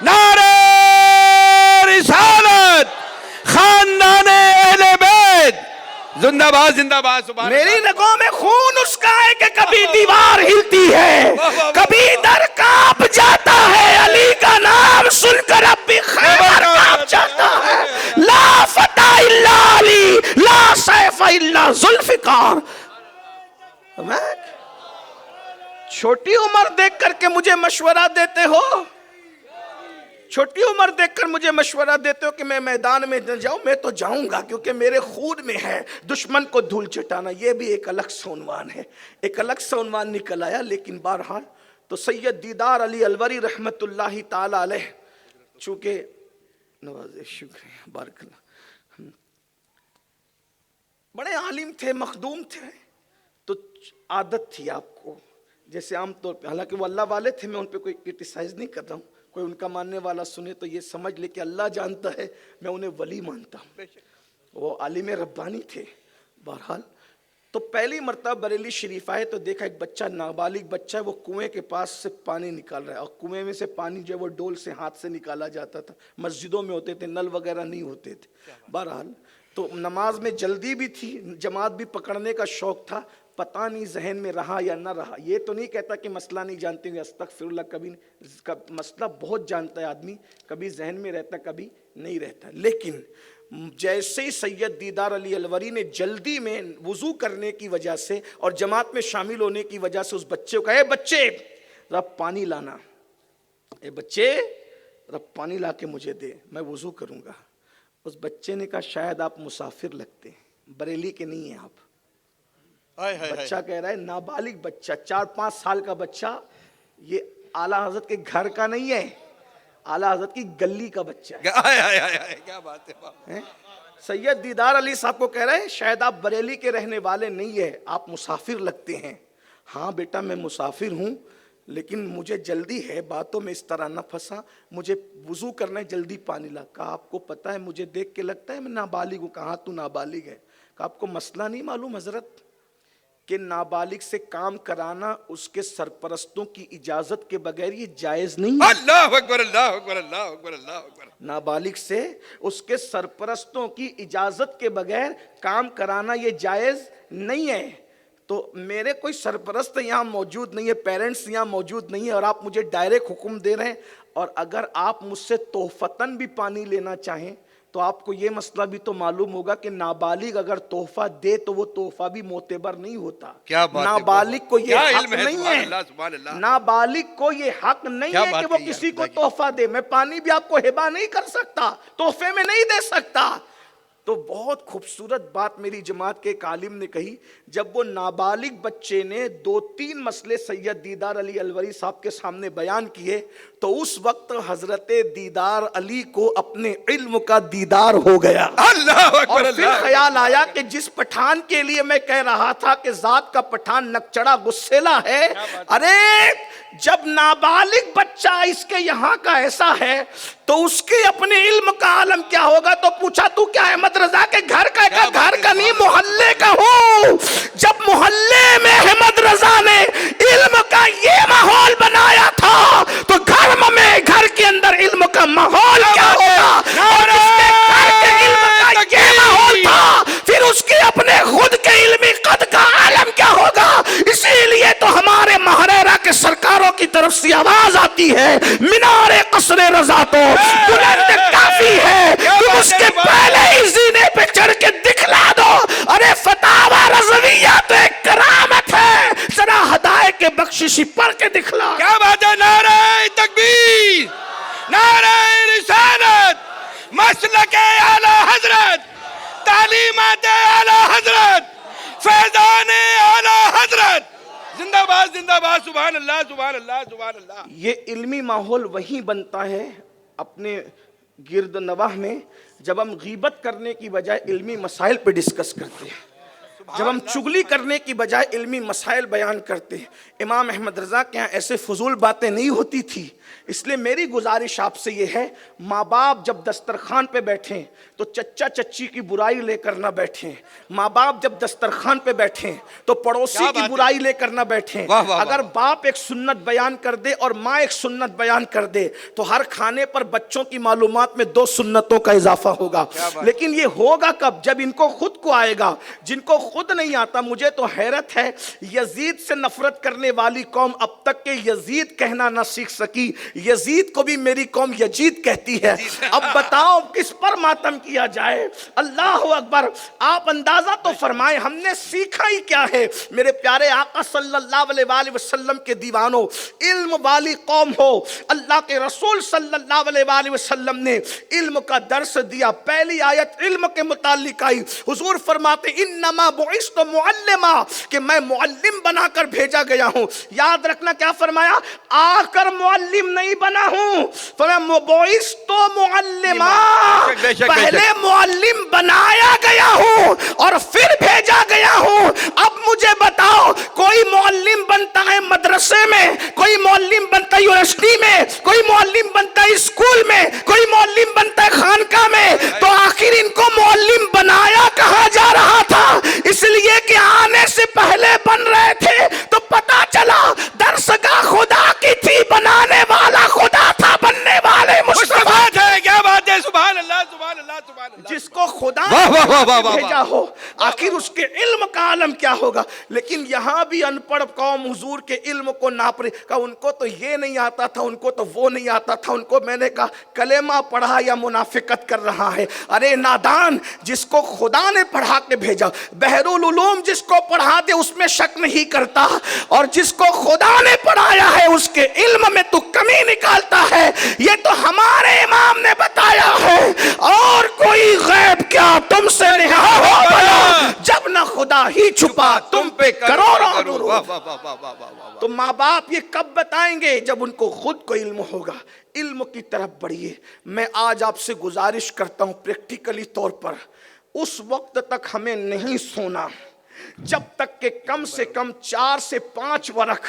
نعرہ رسالت, خاندان اہل بیت زندہ باد زندہ باد. سبحان میری رگوں میں خون اس کا ہے کہ کبھی دیوار ہلتی ہے, کبھی در کانپ جاتا ہے, علی کا نام سن کر اب بھی خیبر کانپ جاتا ہے. لا فتح الا علی, لا سیف الا ذوالفقار. چھوٹی عمر دیکھ کر کے مجھے مشورہ دیتے ہو, چھوٹی عمر دیکھ کر مجھے مشورہ دیتے ہو کہ میں میدان میں نہ جاؤں. میں تو جاؤں گا کیونکہ میرے خون میں ہے دشمن کو دھول چٹانا. یہ بھی ایک الگ سے عنوان ہے, ایک الگ سے عنوان نکل آیا. لیکن بہرحال تو سید دیدار علی الوری رحمت اللہ تعالی علیہ, چونکہ نوازے شکریہ بارک اللہ, بڑے عالم تھے, مخدوم تھے, تو عادت تھی آپ کو جیسے عام طور پہ, حالانکہ وہ اللہ والے تھے, میں ان پہ کوئی کرٹیسائز نہیں کر رہا ہوں, کوئی ان کا ماننے والا سنے تو یہ سمجھ لے کہ اللہ جانتا ہے, میں انہیں ولی مانتا ہوں. وہ عالم ربانی تھے. بہرحال تو پہلی مرتبہ بریلی شریف آئے تو دیکھا ایک بچہ, نابالغ بچہ ہے, وہ کنویں کے پاس سے پانی نکال رہا ہے, اور کنویں میں سے پانی جو ہے وہ ڈول سے ہاتھ سے نکالا جاتا تھا. مسجدوں میں ہوتے تھے, نل وغیرہ نہیں ہوتے تھے. بہرحال تو نماز میں جلدی بھی تھی, جماعت بھی پکڑنے کا شوق تھا. پتہ نہیں ذہن میں رہا یا نہ رہا, یہ تو نہیں کہتا کہ مسئلہ نہیں جانتے ہوئے استغفر اللہ, کبھی مسئلہ بہت جانتا ہے آدمی, کبھی ذہن میں رہتا کبھی نہیں رہتا. لیکن جیسے ہی سید دیدار علی الوری نے جلدی میں وضو کرنے کی وجہ سے اور جماعت میں شامل ہونے کی وجہ سے اس بچے کو کہا, اے بچے ذرا پانی لانا, اے بچے ذرا پانی لا کے مجھے دے, میں وضو کروں گا. اس بچے نے کہا شاید آپ مسافر لگتے ہیں, بریلی کے نہیں ہیں آپ. بچہ کہہ رہا ہے, نابالغ بچہ, 4-5 سال کا بچہ, یہ اعلیٰ حضرت کے گھر کا نہیں ہے, اعلیٰ حضرت کی گلی کا بچہ ہے. کیا بات ہے. سید دیدار علی صاحب کو کہہ رہے ہیں شاید آپ بریلی کے رہنے والے نہیں ہیں, آپ مسافر لگتے ہیں. ہاں بیٹا میں مسافر ہوں, لیکن مجھے جلدی ہے, باتوں میں اس طرح نہ پھنسا, مجھے وضو کرنا ہے, جلدی پانی لا. کہا آپ کو پتہ ہے مجھے دیکھ کے لگتا ہے میں نابالغ ہوں. کہا تو نابالغ ہے. کہا آپ کو مسئلہ نہیں معلوم حضرت کہ نابالغ سے کام کرانا اس کے سرپرستوں کی اجازت کے بغیر یہ جائز نہیں ہے. اللہ اکبر اللہ اکبر اللہ اکبر اللہ اکبر. نابالغ سے اس کے سرپرستوں کی اجازت کے بغیر کام کرانا یہ جائز نہیں ہے. تو میرے کوئی سرپرست یہاں موجود نہیں ہے, پیرنٹس یہاں موجود نہیں ہے, اور آپ مجھے ڈائریکٹ حکم دے رہے ہیں, اور اگر آپ مجھ سے تحفتاً بھی پانی لینا چاہیں تو آپ کو یہ مسئلہ بھی تو معلوم ہوگا کہ نابالغ اگر تحفہ دے تو وہ تحفہ بھی معتبر نہیں ہوتا. نابالغ کو یہ حق نہیں ہے, نابالغ کو یہ حق نہیں ہے کہ وہ کسی کو تحفہ دے. میں پانی بھی آپ کو ہبہ نہیں کر سکتا, تحفے میں نہیں دے سکتا. تو بہت خوبصورت بات میری جماعت کے ایک عالم نے کہی, جب وہ نابالغ بچے نے 2-3 مسئلے سید دیدار علی الوری صاحب کے سامنے بیان کیے تو اس وقت حضرت دیدار علی کو اپنے علم کا دیدار ہو گیا. اور پھر خیال آیا کہ جس پٹھان کے لیے میں کہہ رہا تھا کہ ذات کا پٹھان نکچڑا گسیلا ہے, ارے جب نابالغ بچہ اس کے یہاں کا ایسا ہے تو اس کے اپنے علم کا عالم کیا ہوگا. تو پوچھا تو کیا احمد رضا کے گھر کا ہے؟ گھر کا نہیں, محلے کا ہوں. جب محلے میں احمد رضا نے علم کا یہ ماحول بنایا تھا تو گھر کے اندر علم کا ماحول کیا ہوگا. اور اس کے گھر کے علم کا یہ ماحول تھا, پھر اس کے اپنے خود کے علمی قد کا عالم کیا ہوگا. اسی لیے تو ہمارے مہریرہ کے سرکاروں کی طرف سے آواز آتی ہے, مینار قصر رضا تو بلند کافی ہے, تم اس کے پہلے ہی زینے پہ چڑھ کے دکھلا دو. ارے فتاوی رضویہ تو ایک کرامت ہے, ذرا ہدایت کے بخششی پڑھ کے دکھلا. کیا بات ہے. نعرہ تکبیر, نعرہ رسالت, مسلک اعلی حضرت, تعلیمات اعلی حضرت, فیضان اعلی حضرت, زندہ باد زندہ باد، سبحان اللہ سبحان اللہ سبحان اللہ۔ یہ علمی ماحول وہی بنتا ہے اپنے گرد نواح میں جب ہم غیبت کرنے کی بجائے علمی مسائل پہ ڈسکس کرتے ہیں، جب ہم چگلی کرنے کی بجائے علمی مسائل بیان کرتے ہیں۔ امام احمد رضا کے یہاں ایسے فضول باتیں نہیں ہوتی تھی، اس لیے میری گزارش آپ سے یہ ہے، ماں باپ جب دسترخوان پہ بیٹھیں تو چچا چچی کی برائی لے کر نہ بیٹھیں، ماں باپ جب دسترخوان پہ بیٹھیں تو پڑوسی کی برائی لے کر نہ بیٹھیں۔ اگر باپ ایک سنت بیان کر دے اور ماں ایک سنت بیان کر دے تو ہر کھانے پر بچوں کی معلومات میں 2 سنتوں کا اضافہ ہوگا، لیکن یہ ہوگا کب؟ جب ان کو خود کو آئے گا، جن کو خود نہیں آتا۔ مجھے تو حیرت ہے، یزید سے نفرت کرنے والی قوم اب تک کہ یزید کہنا نہ سیکھ سکی، یزید کو بھی میری قوم یزید کہتی ہے۔ اب بتاؤ کس پر ماتم کیا جائے؟ اللہ اکبر۔ آپ اندازہ تو فرمائیں ہم نے سیکھا ہی کیا ہے؟ میرے پیارے آقا صلی اللہ علیہ وآلہ وسلم کے دیوانوں، علم والی قوم ہو، اللہ کے رسول صلی اللہ علیہ وآلہ وسلم نے علم کا درس دیا۔ پہلی آیت علم کے متعلق آئی، حضور فرماتے انما بعثت معلما، کہ میں معلم بنا کر بھیجا گیا ہوں۔ یاد رکھنا کیا فرمایا؟ آ کر معلم نہیں بنا ہوں، فرمایا بعثت معلما، پہلے معلم بنایا گیا ہوں اور پھر بھیجا گیا ہوں۔ اب مجھے بتاؤ، کوئی معلم بنتا ہے مدرسے میں، کوئی معلم بنتا ہے یونیورسٹی میں، کوئی معلم بنتا ہے اسکول میں، کوئی معلم بنتا ہے خانقاہ میں، تو آخر ان کو معلم بنایا کہا جا رہا تھا؟ اس لیے کہ آنے سے پہلے بن رہے تھے تو پتا چلا درسگاہ خدا کی تھی، بنانے والا خدا تھا، بننے والے مصطفیٰ ہے۔ کیا بات ہے، سبحان اللہ سبحان اللہ سبحان اللہ۔ جس کو خدا نے بھیجا ہو آخر اس کے علم کا عالم کیا ہوگا؟ لیکن یہاں بھی ان پڑھ قوم حضور کے علم کو ناپ رہی، کہا ان کو تو یہ نہیں آتا تھا، ان کو تو وہ نہیں آتا تھا، ان کو میں نے کہا کلمہ پڑھا یا منافقت کر رہا ہے؟ ارے نادان، جس کو خدا نے پڑھا کے بھیجا، بحر العلوم جس کو پڑھا دے اس میں شک نہیں کرتا، اور جس کو خدا نے پڑھایا ہے اس کے علم میں تو کمی نکالتا ہے۔ یہ تو ہمارے امام نے بتایا ہے، اور کوئی غیب کیا تم سے نہا ہو بلا، جب نہ خدا ہی چھپا تم پہ کروڑوں درود۔ تو ماں باپ یہ کب بتائیں گے؟ جب ان کو خود کو علم ہوگا۔ علم کی طرف بڑھیے۔ میں آج آپ سے گزارش کرتا ہوں پریکٹیکلی طور پر، اس وقت تک ہمیں نہیں سونا جب تک کہ کم سے کم 4 سے 5 ورق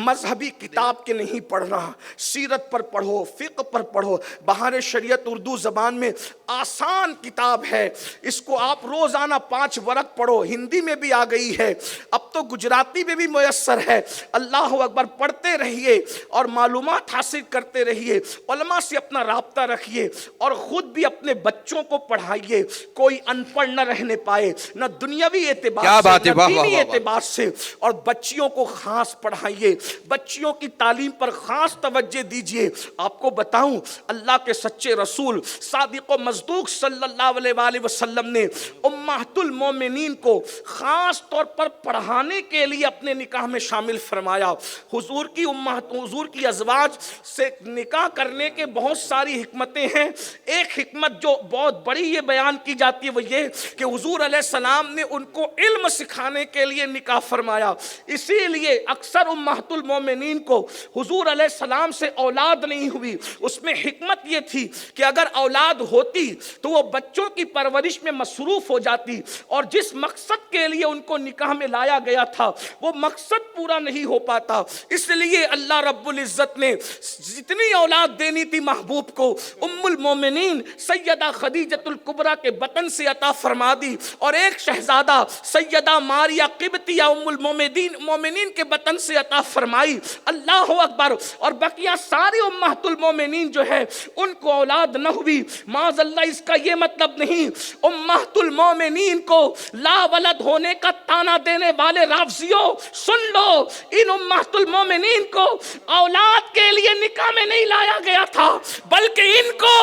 مذہبی کتاب کے نہیں پڑھنا۔ سیرت پر پڑھو، فقہ پر پڑھو۔ بہار شریعت اردو زبان میں آسان کتاب ہے، اس کو آپ روزانہ 5 ورق پڑھو۔ ہندی میں بھی آ گئی ہے، اب تو گجراتی میں بھی میسر ہے۔ اللہ اکبر، پڑھتے رہیے اور معلومات حاصل کرتے رہیے، علماء سے اپنا رابطہ رکھیے اور خود بھی اپنے بچوں کو پڑھائیے۔ کوئی ان پڑھ نہ رہنے پائے، نہ دنیاوی اعتبار سے نہ دینی اعتبار سے، اور بچیوں کو خاص پڑھائیے، بچیوں کی تعلیم پر خاص توجہ دیجیے۔ آپ کو بتاؤں، اللہ کے سچے رسول صادق و مصدوق صلی اللہ علیہ وآلہ وسلم نے امہات المومنین کو خاص طور پر پڑھانے کے لیے اپنے نکاح میں شامل فرمایا۔ حضور کی ازواج سے نکاح کرنے کے بہت ساری حکمتیں ہیں۔ ایک حکمت جو بہت بڑی یہ بیان کی جاتی ہے وہ یہ کہ حضور علیہ السلام نے ان کو علم سکھانے کے لیے نکاح فرمایا۔ اسی لیے اکثر امہات المومنین کو حضور علیہ السلام سے اولاد نہیں ہوئی۔ اس میں حکمت یہ تھی کہ اگر اولاد ہوتی تو وہ بچوں کی پرورش میں مصروف ہو جاتی، اور جس مقصد کے لیے ان کو نکاح میں لایا گیا تھا وہ مقصد پورا نہیں ہو پاتا۔ اس لیے اللہ رب العزت نے جتنی اولاد دینی تھی محبوب کو ام المومنین سیدہ خدیجۃ الکبریٰ کے بطن سے عطا فرما دی، اور ایک شہزادہ سیدہ ماریہ قبطیہ ام المومنین کے بطن سے عطا فرمائی۔ اللہ اکبر۔ اور بقیہ ساری امہات المومنین جو ہے ان کو اولاد نہ ہوئی۔ معاذ اللہ، اس کا یہ مطلب نہیں امہات المومنین کو لا ولد ہونے کا تانا دینے والے رافضیوں، سن لو، ان امہات المومنین کو اولاد کے لیے نکاح میں نہیں لایا گیا تھا، بلکہ ان کو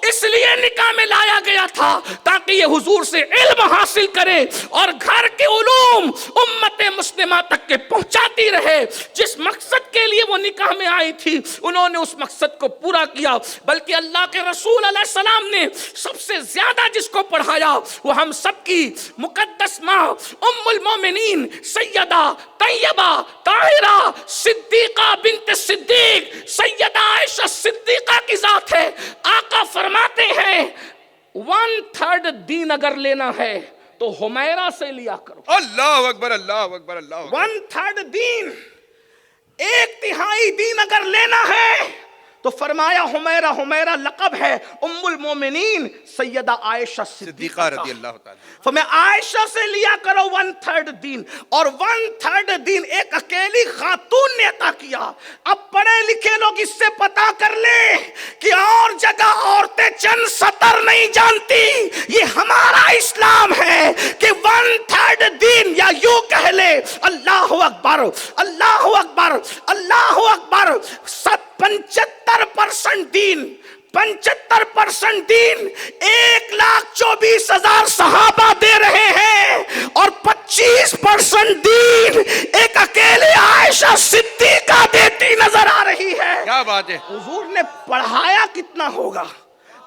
اس لیے نکاح میں لایا گیا تھا تاکہ یہ حضور سے علم حاصل کرے اور گھر کے علوم علوم امت مسلمہ تک کے پہنچاتی رہے. جس مقصد کے لیے وہ نکاح میں آئی تھی انہوں نے اس مقصد کو پورا کیا. بلکہ اللہ کے رسول علیہ السلام نے سب سے زیادہ جس کو پڑھایا وہ ہم سب کی مقدس ماں ام المومنین سیدہ طیبہ طاہرہ صدیقہ بنت صدیق سیدہ عائشہ صدیقہ کی ذات ہے. آقا فرماتے ہیں 1/3 دین اگر لینا ہے تو حمیرہ سے لیا کرو. اللہ اکبر اللہ اکبر اللہ اکبر. 1/3 دین، 1/3 دین اگر لینا ہے تو فرمایا حمیرہ. حمیرہ لقب ہے ام المومنین سیدہ عائشہ صدیقہ رضی اللہ تعالی. فرمایا عائشہ سے لیا کرو 1/3 دین. اور 1/3 دین ایک اکیلی خاتون نے عطا کیا. اب پڑھے لکھے لوگ اس سے پتا کر لیں کہ اور جگہ عورتیں چند سطر نہیں جانتی. یہ ہمارا اسلام ہے کہ 1/3 دین، یا یوں کہہ لے اللہ اکبر اللہ اکبر اللہ اکبر. 75% دین، 75% دین 1,24,000 صحابہ دے رہے ہیں اور 25% دین ایک اکیلے عائشہ صدیقہ دیتی نظر آ رہی ہے. کیا بات ہے. حضور نے پڑھایا کتنا ہوگا،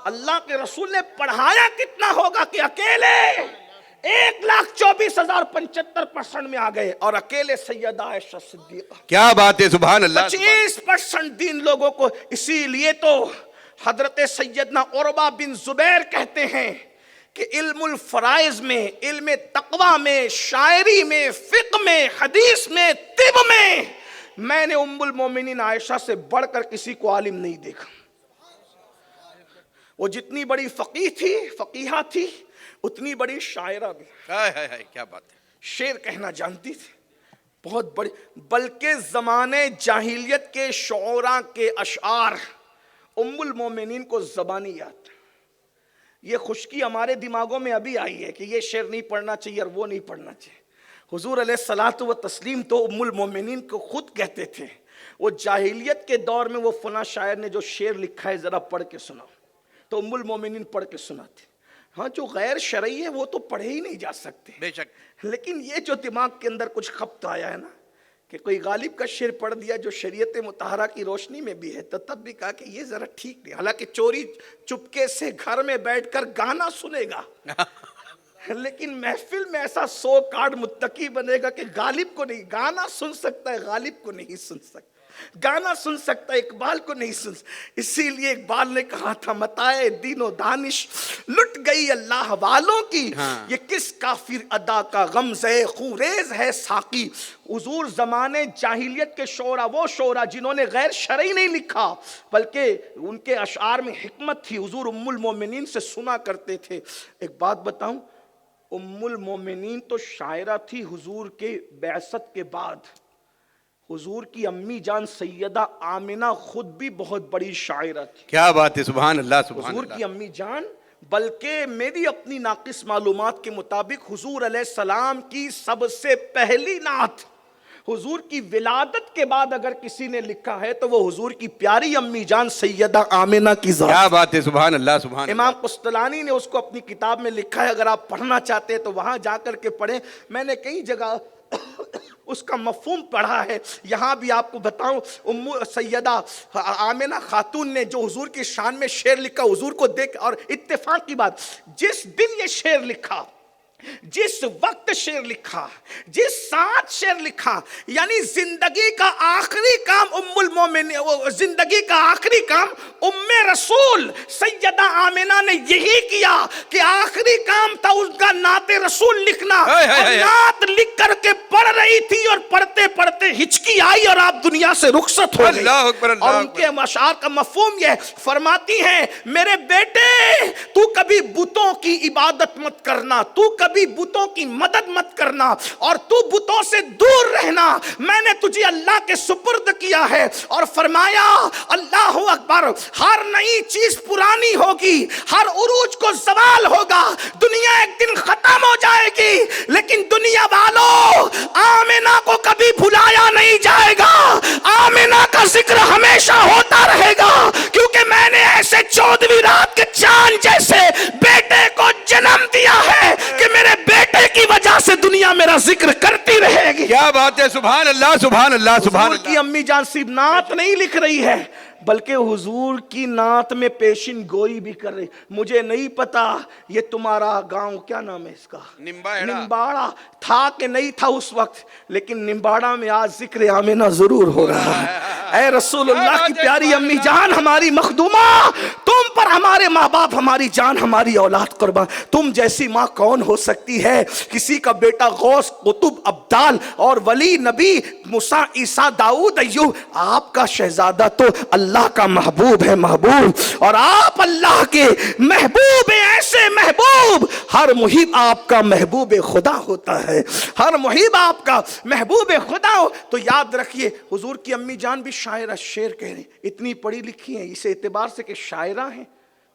اللہ کے رسول نے پڑھایا کتنا ہوگا کہ اکیلے 1,24,000 75% میں آ گئے اور اکیلے سیدہ عائشہ صدیقہ. کیا بات ہے. سبحان اللہ. 25% دین لوگوں کو. اسی لیے تو حضرت سیدنا عروہ بن زبیر کہتے ہیں کہ علم الفرائض میں، علم تقوی میں، شاعری میں، فقہ میں، حدیث میں، طب میں نے ام المومنین عائشہ سے بڑھ کر کسی کو عالم نہیں دیکھا. وہ جتنی بڑی فقیہ تھی، فقیہہ تھی، اتنی بڑی شاعرہ بھی. کیا بات ہے. شعر کہنا جانتی تھی، بہت بڑی. بلکہ زمانے جاہلیت کے شعراء کے اشعار ام المومنین کو زبانی یاد. یہ خشکی ہمارے دماغوں میں ابھی آئی ہے کہ یہ شعر نہیں پڑھنا چاہیے اور وہ نہیں پڑھنا چاہیے. حضور علیہ الصلاۃ والتسلیم تو ام المومنین کو خود کہتے تھے وہ جاہلیت کے دور میں وہ فلاں شاعر نے جو شعر لکھا ہے ذرا پڑھ کے سناؤ، تو ام المومنین پڑھ کے سناتے. ہاں جو غیر شرعی ہے وہ تو پڑھے ہی نہیں جا سکتے، بے شک. لیکن یہ جو دماغ کے اندر کچھ خبط آیا ہے نا کہ کوئی غالب کا شعر پڑھ دیا جو شریعت مطہرہ کی روشنی میں بھی ہے، تو تب بھی کہا کہ یہ ذرا ٹھیک نہیں. حالانکہ چوری چپکے سے گھر میں بیٹھ کر گانا سنے گا لیکن محفل میں ایسا 100 کارڈ متقی بنے گا کہ غالب کو نہیں. گانا سن سکتا ہے، غالب کو نہیں سن سکتا. گانا سن سکتا ہے، اقبال کو نہیں سن سکتا. اسی لیے اقبال نے کہا تھا متاع دین و دانش لٹ گئی اللہ والوں کی، یہ کس کافر ادا کا غمزہ خوریز ہے ساقی. حضور زمانے جاہلیت کے شعراء، وہ شعراء جنہوں نے غیر شرعی نہیں لکھا بلکہ ان کے اشعار میں حکمت تھی، حضور ام المومنین سے سنا کرتے تھے. ایک بات بتاؤں، ام المومنین تو شاعرہ تھی. حضور کے بعثت کے بعد حضور کی امی جان سیدہ آمنہ خود بھی بہت بڑی شاعرہ تھی. کیا بات ہے. سبحان اللہ سبحان حضور اللہ. کی امی جان، بلکہ میری اپنی ناقص معلومات کے مطابق حضور علیہ السلام کی سب سے پہلی نعت حضور کی ولادت کے بعد اگر کسی نے لکھا ہے تو وہ حضور کی پیاری امی جان سیدہ آمنہ کی ذات. کیا بات ہے. سبحان اللہ سبحان اللہ. امام قسطلانی نے اس کو اپنی کتاب میں لکھا ہے، اگر آپ پڑھنا چاہتے ہیں تو وہاں جا کر کے پڑھیں. میں نے کئی جگہ اس کا مفہوم پڑھا ہے. یہاں بھی آپ کو بتاؤں، سیدہ آمنہ خاتون نے جو حضور کی شان میں شعر لکھا، حضور کو دیکھ، اور اتفاق کی بات جس دن یہ شعر لکھا، جس وقت شعر لکھا، جس ساتھ شعر لکھا، یعنی زندگی کا آخری کام ام المومنین، زندگی کا آخری کام ام رسول سیدہ آمنہ نے یہی کیا کہ آخری کام تھا اس کا نعت رسول لکھنا. اور نعت لکھ کر کے پڑھ رہی تھی اور پڑھتے پڑھتے ہچکی آئی اور آپ دنیا سے رخصت ہو گئی. اللہ اکبر اللہ اور ان کے اشعار کا مفہوم یہ فرماتی ہیں، میرے بیٹے تو کبھی بتوں کی عبادت مت کرنا، تو کبھی بتوں کی مدد مت کرنا، اور تو بتوں سے دور رہنا. میں نے تجھے اللہ کے سپرد کیا ہے. اور فرمایا اللہ اکبر، ہر نئی چیز پرانی ہوگی، ہر عروج کو زوال ہوگا، دنیا ایک دن ختم ہو جائے گی، لیکن دنیا والوں آمنہ کو کبھی بھلایا نہیں جائے گا. آمنہ کا ذکر ہمیشہ ہوتا رہے گا، کیونکہ میں نے ایسے 14ویں رات کے چاند جیسے بیٹے کو جنم دیا ہے کہ میرے بیٹے کی وجہ سے دنیا میرا ذکر کرتی رہے گی. کیا بات ہے, سبحان اللہ سبحان اللہ سبحان حضور کی اللہ. امی جان صرف نعت نہیں لکھ رہی ہے بلکہ حضور کی نعت میں پیشن گوئی بھی کر رہی. مجھے نہیں پتا یہ تمہارا گاؤں کیا نام ہے اس کا, نمباڑا تھا کہ نہیں تھا اس وقت, لیکن نمباڑا میں آج ذکر آمنہ ضرور ہو رہا ہے. اے رسول اللہ کی پیاری امی جان, ہماری مخدومہ, تم پر ہمارے ماں باپ, ہماری جان, ہماری اولاد قربان. تم جیسی ماں کون ہو سکتی ہے؟ کسی کا بیٹا غوث, قطب, ابدال اور ولی, نبی, موسیٰ, عیسیٰ, داؤد, ایوب, آپ کا شہزادہ تو اللہ کا محبوب ہے, محبوب. اور آپ اللہ کے محبوب ہیں, ایسے محبوب. ہر محب آپ کا محبوب خدا ہوتا ہے, ہر محب آپ کا محبوب خدا ہو. تو یاد رکھیے حضور کی امی جان بھی شاعرہ, شعر کہہ رہے ہیں, اتنی پڑھی لکھی ہیں اس اعتبار سے کہ شاعرہ ہیں.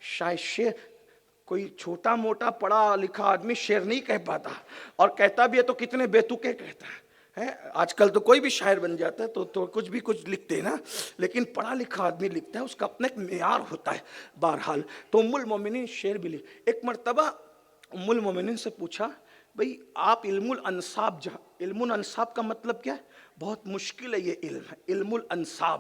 شعر کوئی چھوٹا موٹا پڑھا لکھا آدمی شعر نہیں کہہ پاتا, اور کہتا بھی ہے تو کتنے بیتوکے کہتا ہے. آج کل تو کوئی بھی شاعر بن جاتا ہے تو کچھ بھی کچھ لکھتے ہیں نا, لیکن پڑھا لکھا آدمی لکھتا ہے, اس کا اپنا ایک معیار ہوتا ہے. بہرحال تو ام المومنین شعر بھی لکھ. ایک مرتبہ ام المومنین سے پوچھا, بھئی آپ علم الانساب, علم الانساب کا مطلب کیا ہے؟ بہت مشکل ہے یہ علم ہے, علم الانساب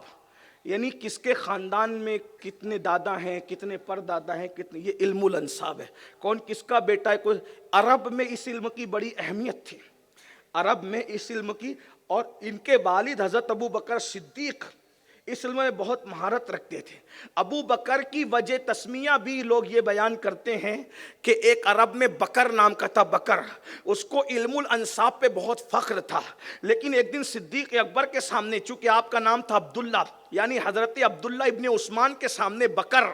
یعنی کس کے خاندان میں کتنے دادا ہیں, کتنے پر دادا ہیں, کتنے, یہ علم الانساب ہے. کون کس کا بیٹا ہے. کوئی عرب میں اس علم کی بڑی اہمیت تھی, عرب میں اس علم کی, اور ان کے والد حضرت ابو بکر صدیق اس علم میں بہت مہارت رکھتے تھے. ابو بکر کی وجہ تسمیہ بھی لوگ یہ بیان کرتے ہیں کہ ایک عرب میں بکر نام کا تھا, بکر, اس کو علم الانساب پہ بہت فخر تھا. لیکن ایک دن صدیق اکبر کے سامنے, چونکہ آپ کا نام تھا عبداللہ, یعنی حضرت عبداللہ ابن عثمان کے سامنے بکر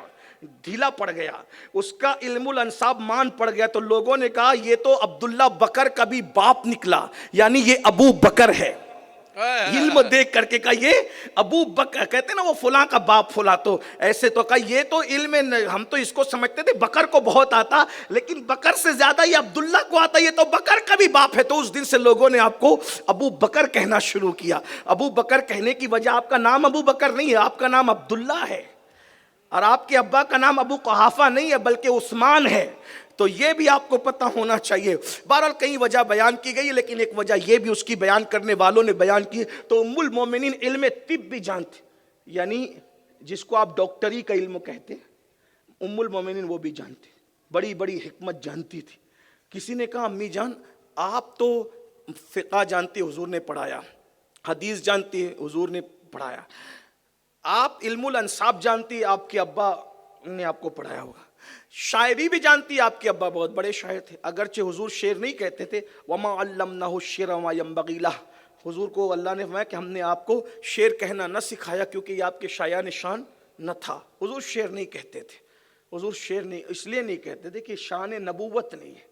ڈھیلا پڑ گیا, اس کا علم الانساب مان پڑ گیا, تو لوگوں نے کہا یہ تو عبداللہ بکر کا بھی باپ نکلا, یعنی یہ ابو بکر ہے. علم دیکھ کر کے کہا یہ ابو بکر, کہتے ہیں نا وہ فلاں کا باپ فلاں, تو ایسے تو کہا یہ تو علم, ہم تو اس کو سمجھتے تھے بکر کو بہت آتا, لیکن بکر سے زیادہ یہ عبداللہ کو آتا, یہ تو بکر کا بھی باپ ہے. تو اس دن سے لوگوں نے آپ کو ابو بکر کہنا شروع کیا. ابو بکر کہنے کی وجہ آپ کا نام ابو بکر نہیں ہے, آپ کا نام عبداللہ ہے, اور آپ کے ابا کا نام ابو قحافہ نہیں ہے بلکہ عثمان ہے. تو یہ بھی آپ کو پتہ ہونا چاہیے. بہرحال کئی وجہ بیان کی گئی, لیکن ایک وجہ یہ بھی اس کی بیان کرنے والوں نے بیان کی. تو ام المومنین علم طب بھی جانتی, یعنی جس کو آپ ڈاکٹری کا علم کہتے ہیں, ام المومنین وہ بھی جانتی, بڑی بڑی حکمت جانتی تھی. کسی نے کہا امی جان آپ تو فقہ جانتی, حضور نے پڑھایا, حدیث جانتی ہے, حضور نے پڑھایا, آپ علم الانساب جانتی, آپ کے ابا نے آپ کو پڑھایا ہوگا, شاعری بھی جانتی, آپ کے ابا بہت بڑے شاعر تھے, اگرچہ حضور شعر نہیں کہتے تھے. وما علمناہ الشعر وما ينبغي له, حضور کو اللہ نے فرمایا کہ ہم نے آپ کو شعر کہنا نہ سکھایا کیونکہ یہ آپ کے شایان شان نہ تھا. حضور شعر نہیں کہتے تھے, حضور شعر نہیں اس لیے نہیں کہتے تھے کہ شان نبوت نہیں ہے.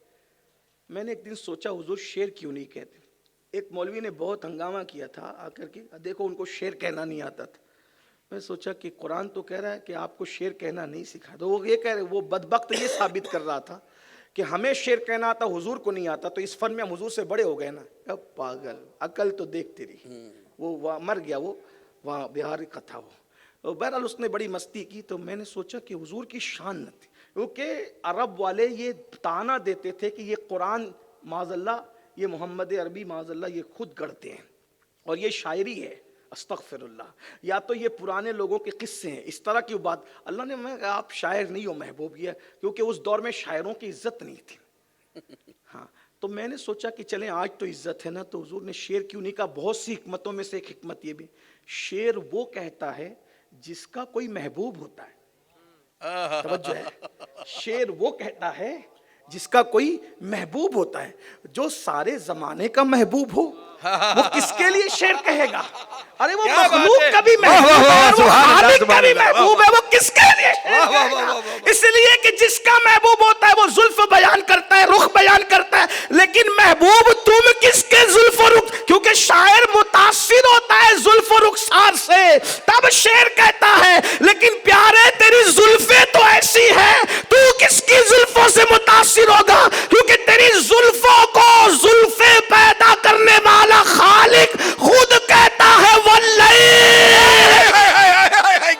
میں نے ایک دن سوچا حضور شعر کیوں نہیں کہتے. ایک مولوی نے بہت ہنگامہ کیا تھا آ کر کے, دیکھو ان کو شعر کہنا نہیں آتا تھا. میں سوچا کہ قرآن تو کہہ رہا ہے کہ آپ کو شعر کہنا نہیں سکھا, تو وہ یہ کہہ رہے, وہ بدبخت یہ ثابت کر رہا تھا کہ ہمیں شعر کہنا آتا, حضور کو نہیں آتا, تو اس فن میں ہم حضور سے بڑے ہو گئے نا. اب پاگل, عقل تو دیکھتی رہی, وہ مر گیا, وہ وہاں بہار کا تھا وہ. بہرحال اس نے بڑی مستی کی. تو میں نے سوچا کہ حضور کی شان نہ تھی, کیونکہ عرب والے یہ تانا دیتے تھے کہ یہ قرآن معاذ اللہ, یہ محمد عربی معاذ اللہ یہ خود گڑھتے ہیں, اور یہ شاعری ہے, استغفر اللہ, یا تو یہ پرانے لوگوں کے قصے ہیں, اس طرح کی بات. اللہ نے میں کہا آپ شاعر نہیں ہو محبوب, یہ کیونکہ اس دور میں شاعروں کی عزت نہیں تھی. ہاں, تو میں نے سوچا کہ چلیں آج تو عزت ہے نا, تو حضور نے شعر کیوں نہیں کہا. بہت سی حکمتوں میں سے ایک حکمت یہ بھی, شعر وہ کہتا ہے جس کا کوئی محبوب ہوتا ہے. توجہ ہے, شعر وہ کہتا ہے جس کا کوئی محبوب ہوتا ہے. جو سارے زمانے کا محبوب ہو وہ کس کے لیے شعر کہے گا؟ ارے وہ مخلوق کا بھی محبوب ہے, وہ خالق کا بھی محبوب ہے, وہ کس کے لیے شعر کہے گا؟ اس لیے کہ جس کا محبوب ہوتا ہے وہ زلف بیان کرتا ہے, رخ بیان کرتا ہے, لیکن محبوب تم کس کے زلف و رخ, کیونکہ شاعر متاثر ہوتا ہے زلف و رخسار سے تب شعر کہتا ہے. لیکن پیارے تیری زلفیں تو ایسی ہیں, تو کس کی زلفوں سے متاثر ہوگا؟ کیونکہ تیری زلفوں کو زلفیں پیدا کرنے والا خالق خود کہتا ہے واللیل.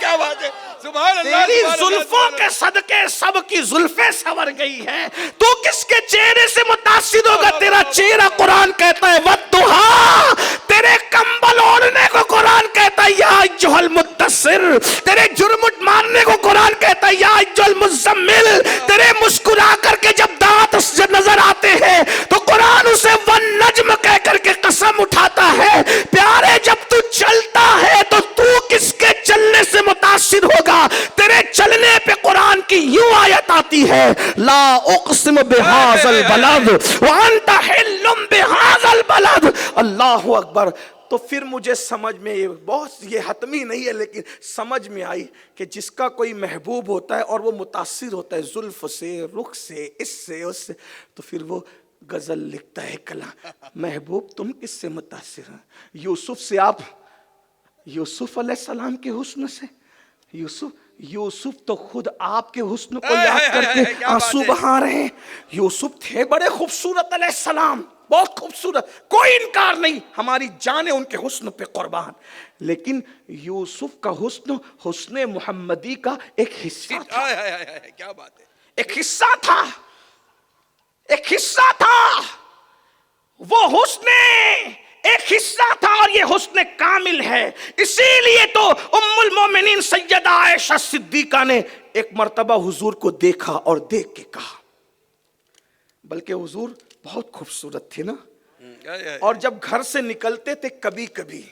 کیا بات ہے, سبحان اللہ. تیری زلفوں کے صدقے سب کی زلفیں سنور گئی ہے، تو کس کے چہرے سے متاثر ہوگا؟ تیرا چہرہ قرآن کہتا ہے وَالضُّحَىٰ، تیرے کمبل اوڑھنے کو قرآن کہتا ہے یا ایھا المدثر، تیرے جھرمٹ مارنے کو قرآن کہتا ہے یا ایھا المزمل، تیرے مسکرا کر کے جب دانت نظر آتے ہیں تو قرآن اسے والنجم کہہ کر کے قسم اٹھاتا ہے۔ پیارے جب تو چلتا ہے تو کس کے چلنے سے متاثر ہوگا؟ تیرے چلنے پہ قرآن کی یوں آیت آتی ہے لا اقسم بہذا البلد وانت حل بہذا البلد، اللہ اکبر۔ تو پھر مجھے سمجھ میں یہ حتمی نہیں ہے لیکن سمجھ میں آئی کہ جس کا کوئی محبوب ہوتا ہے اور وہ متاثر ہوتا ہے زلف سے، رخ سے، اس سے اس سے، تو پھر وہ غزل لکھتا ہے کلام۔ محبوب تم کس سے متاثر ہیں؟ یوسف سے، آپ یوسف علیہ السلام کے حسن سے؟ یوسف تو خود آپ کے حسن کو یاد کر کے آنسو بہا رہے ہیں۔ یوسف تھے بڑے خوبصورت علیہ السلام، بہت خوبصورت، کوئی انکار نہیں، ہماری جانیں ان کے حسن پہ قربان، لیکن یوسف کا حسن حسن محمدی کا ایک حصہ تھا۔ کیا بات ہے، ایک حصہ تھا، ایک حصہ تھا، وہ حسن ایک حصہ تھا اور یہ حسن کامل ہے۔ اسی لیے تو ام المومنین سیدہ عائشہ صدیقہ نے ایک مرتبہ حضور کو دیکھا اور دیکھ کے کہا، بلکہ حضور بہت خوبصورت تھے نا، اور جب گھر سے نکلتے تھے کبھی کبھی